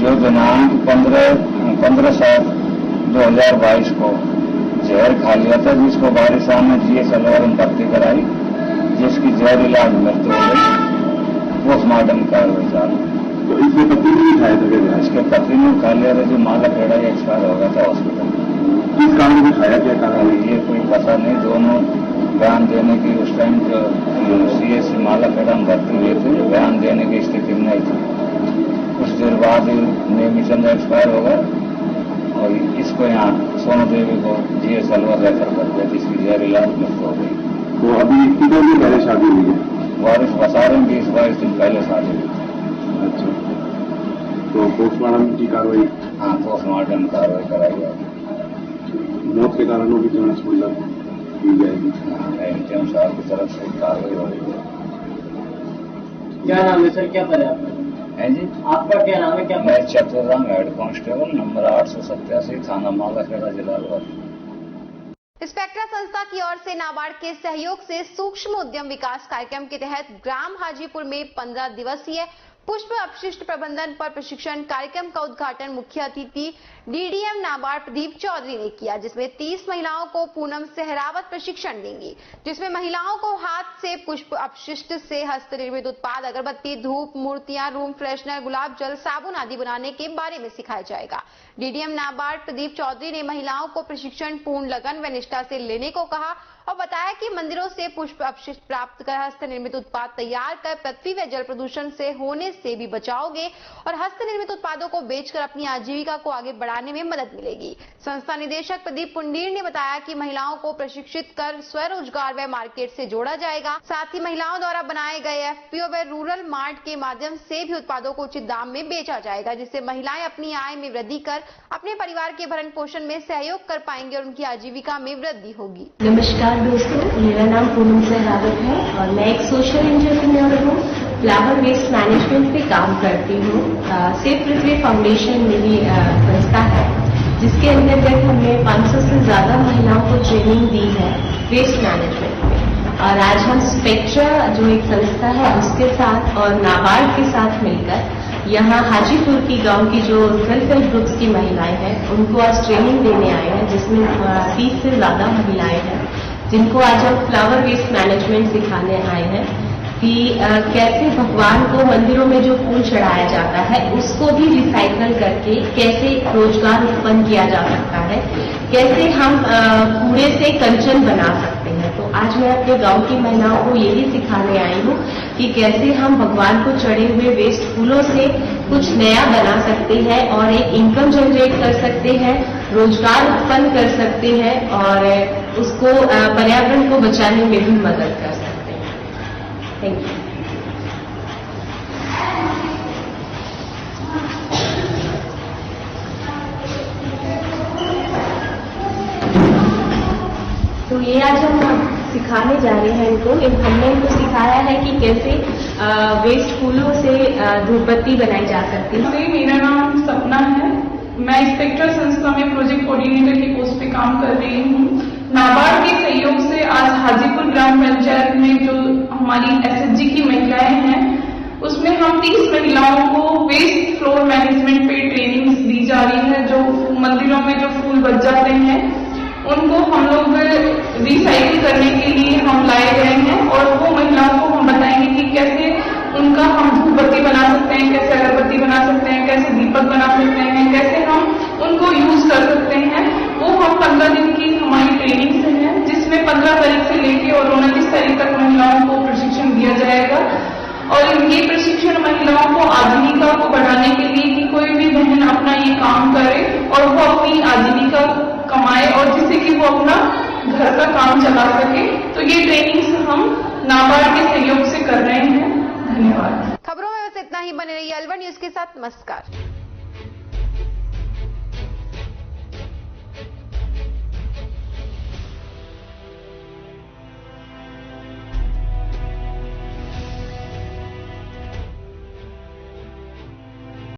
जो दिनांक 15/7/2022 को जहर खा लिया था, जिसको बारिशा में GS अलवर में भर्ती कराई, जिसकी जहर इलाज मृत्यु हो गई। पोस्टमार्टम कार्रवाई चालू। तो इसके पति ने खाया था? इसके पति ने खा लिया था, जो मालाखेड़ा एक्सपायर हो गया था हॉस्पिटल। किस कारण में खाया? क्या कारण? ये कोई पता नहीं। दोनों बयान देने की उस टाइम जो CS मालाखेड़ा में भर्ती हुए थे, बयान देने की स्थिति में नहीं थी। कुछ देर बाद नेमीचंद एक्सपायर हो गया और इसको यहाँ सोनू देवी को GS अलवर रेफर कर दिया, जिसकी जहर इलाज मृत्यु हो गई। तो अभी कितने दिन पहले शादी हुई है? बारिश बता रहे 20-22 दिन पहले शादी हुई। अच्छा, तो पोस्टमार्टम की कार्रवाई? हाँ, पोस्टमार्टम कार्रवाई कराई जाएगी। मौत के कारणों की जांच मतलब की जाएगी। के अनुसार की तरफ से कार्रवाई हो रही है। क्या नाम है सर, क्या पद है आपका? है जी, आपका क्या नाम है, क्या मैं चतुर्राम हेड कांस्टेबल नंबर 887 थाना मालाखेड़ा जिला अलवर। स्पेक्ट्रा संस्था की ओर से नाबार्ड के सहयोग से सूक्ष्म उद्यम विकास कार्यक्रम के तहत ग्राम हाजीपुर में 15 दिवसीय पुष्प अपशिष्ट प्रबंधन पर प्रशिक्षण कार्यक्रम का उद्घाटन मुख्य अतिथि डीडीएम नाबार्ड प्रदीप चौधरी ने किया, जिसमें 30 महिलाओं को पूनम सहरावत प्रशिक्षण देंगी, जिसमें महिलाओं को हाथ से पुष्प अपशिष्ट से हस्त निर्मित उत्पाद अगरबत्ती, धूप, मूर्तियां, रूम फ्रेशनर, गुलाब जल, साबुन आदि बनाने के बारे में सिखाया जाएगा। डीडीएम नाबार्ड प्रदीप चौधरी ने महिलाओं को प्रशिक्षण पूर्ण लगन व निष्ठा से लेने को कहा और बताया कि मंदिरों से पुष्प अपशिष्ट प्राप्त कर हस्त निर्मित उत्पाद तैयार कर पृथ्वी व जल प्रदूषण से होने से भी बचाओगे और हस्त निर्मित उत्पादों को बेचकर अपनी आजीविका को आगे बढ़ाने में मदद मिलेगी। संस्था निदेशक प्रदीप पुंडीर ने बताया कि महिलाओं को प्रशिक्षित कर स्वरोजगार व मार्केट से जोड़ा जाएगा। साथ ही महिलाओं द्वारा बनाए गए एफपीओ व रूरल मार्ट के माध्यम से भी उत्पादों को उचित दाम में बेचा जाएगा, जिससे महिलाएं अपनी आय में वृद्धि कर अपने परिवार के भरण पोषण में सहयोग कर पाएंगे और उनकी आजीविका में वृद्धि होगी। नमस्कार दोस्तों, मेरा नाम पूनम सहरावत है और मैं एक सोशल एंटरप्रेन्योर हूँ। फ्लावर वेस्ट मैनेजमेंट पे काम करती हूँ। सेव पृथ्वी फाउंडेशन मेरी संस्था है, जिसके अंतर्गत हमने 500 से ज्यादा महिलाओं को ट्रेनिंग दी है वेस्ट मैनेजमेंट में। और आज हम स्पेक्ट्रा जो एक संस्था है उसके साथ और नाबार्ड के साथ मिलकर यहाँ हाजीपुर की गांव की जो सेल्फ हेल्प ग्रुप्स की महिलाएं हैं उनको आज ट्रेनिंग देने आए हैं, जिसमें 30 से ज्यादा महिलाएं हैं जिनको आज हम फ्लावर वेस्ट मैनेजमेंट सिखाने आए हैं कि कैसे भगवान को मंदिरों में जो फूल चढ़ाया जाता है उसको भी रिसाइकल करके कैसे रोजगार उत्पन्न किया जा सकता है, कैसे हम कूड़े से कंचन बना सकते हैं। तो आज मैं अपने गांव की महिलाओं को यही सिखाने आई हूँ कि कैसे हम भगवान को चढ़े हुए वेस्ट फूलों से कुछ नया बना सकते हैं और एक इनकम जनरेट कर सकते हैं, रोजगार उत्पन्न कर सकते हैं और उसको पर्यावरण को बचाने में भी मदद कर सकते हैं। Thank you. तो ये आज हम सिखाने जा रहे हैं इनको। हमने इनको सिखाया है कि कैसे वेस्ट फूलों से धूपबत्ती बनाई जा सकती है। मेरा नाम सपना है, मैं स्पेक्ट्रा संस्था में प्रोजेक्ट कोऑर्डिनेटर की पोस्ट पे काम कर रही हूँ। नाबार्ड के सहयोग से आज हाजीपुर ग्राम पंचायत में जो हमारी एसएचजी की महिलाएं हैं उसमें हम 30 महिलाओं को वेस्ट फ्लोर मैनेजमेंट पे ट्रेनिंग दी जा रही है। जो मंदिरों में जो फूल बच जाते हैं उनको हम लोग रिसाइकिल करने के लिए हम लाए गए हैं और वो महिलाओं को हम बताएंगे कि कैसे उनका हम धूपबत्ती बना सकते हैं, कैसे अगरबत्ती बना सकते हैं, कैसे दीपक बना सकते हैं, कैसे हम उनको यूज कर सकते हैं। वो हम 15 दिन की हमारी ट्रेनिंग से है, जिसमें 15 तारीख से लेके और 29 तारीख तक महिलाओं को प्रशिक्षण दिया जाएगा। और ये प्रशिक्षण महिलाओं को आजीविका को बढ़ाने के लिए कि कोई भी बहन अपना ये काम करे और वो अपनी आजीविका कमाए और जिससे कि वो अपना घर का काम चला सके। तो ये ट्रेनिंग हम नाबार्ड के सहयोग से कर रहे हैं। धन्यवाद। खबरों में बस इतना ही। बने रहिए अलवर न्यूज के साथ। नमस्कार।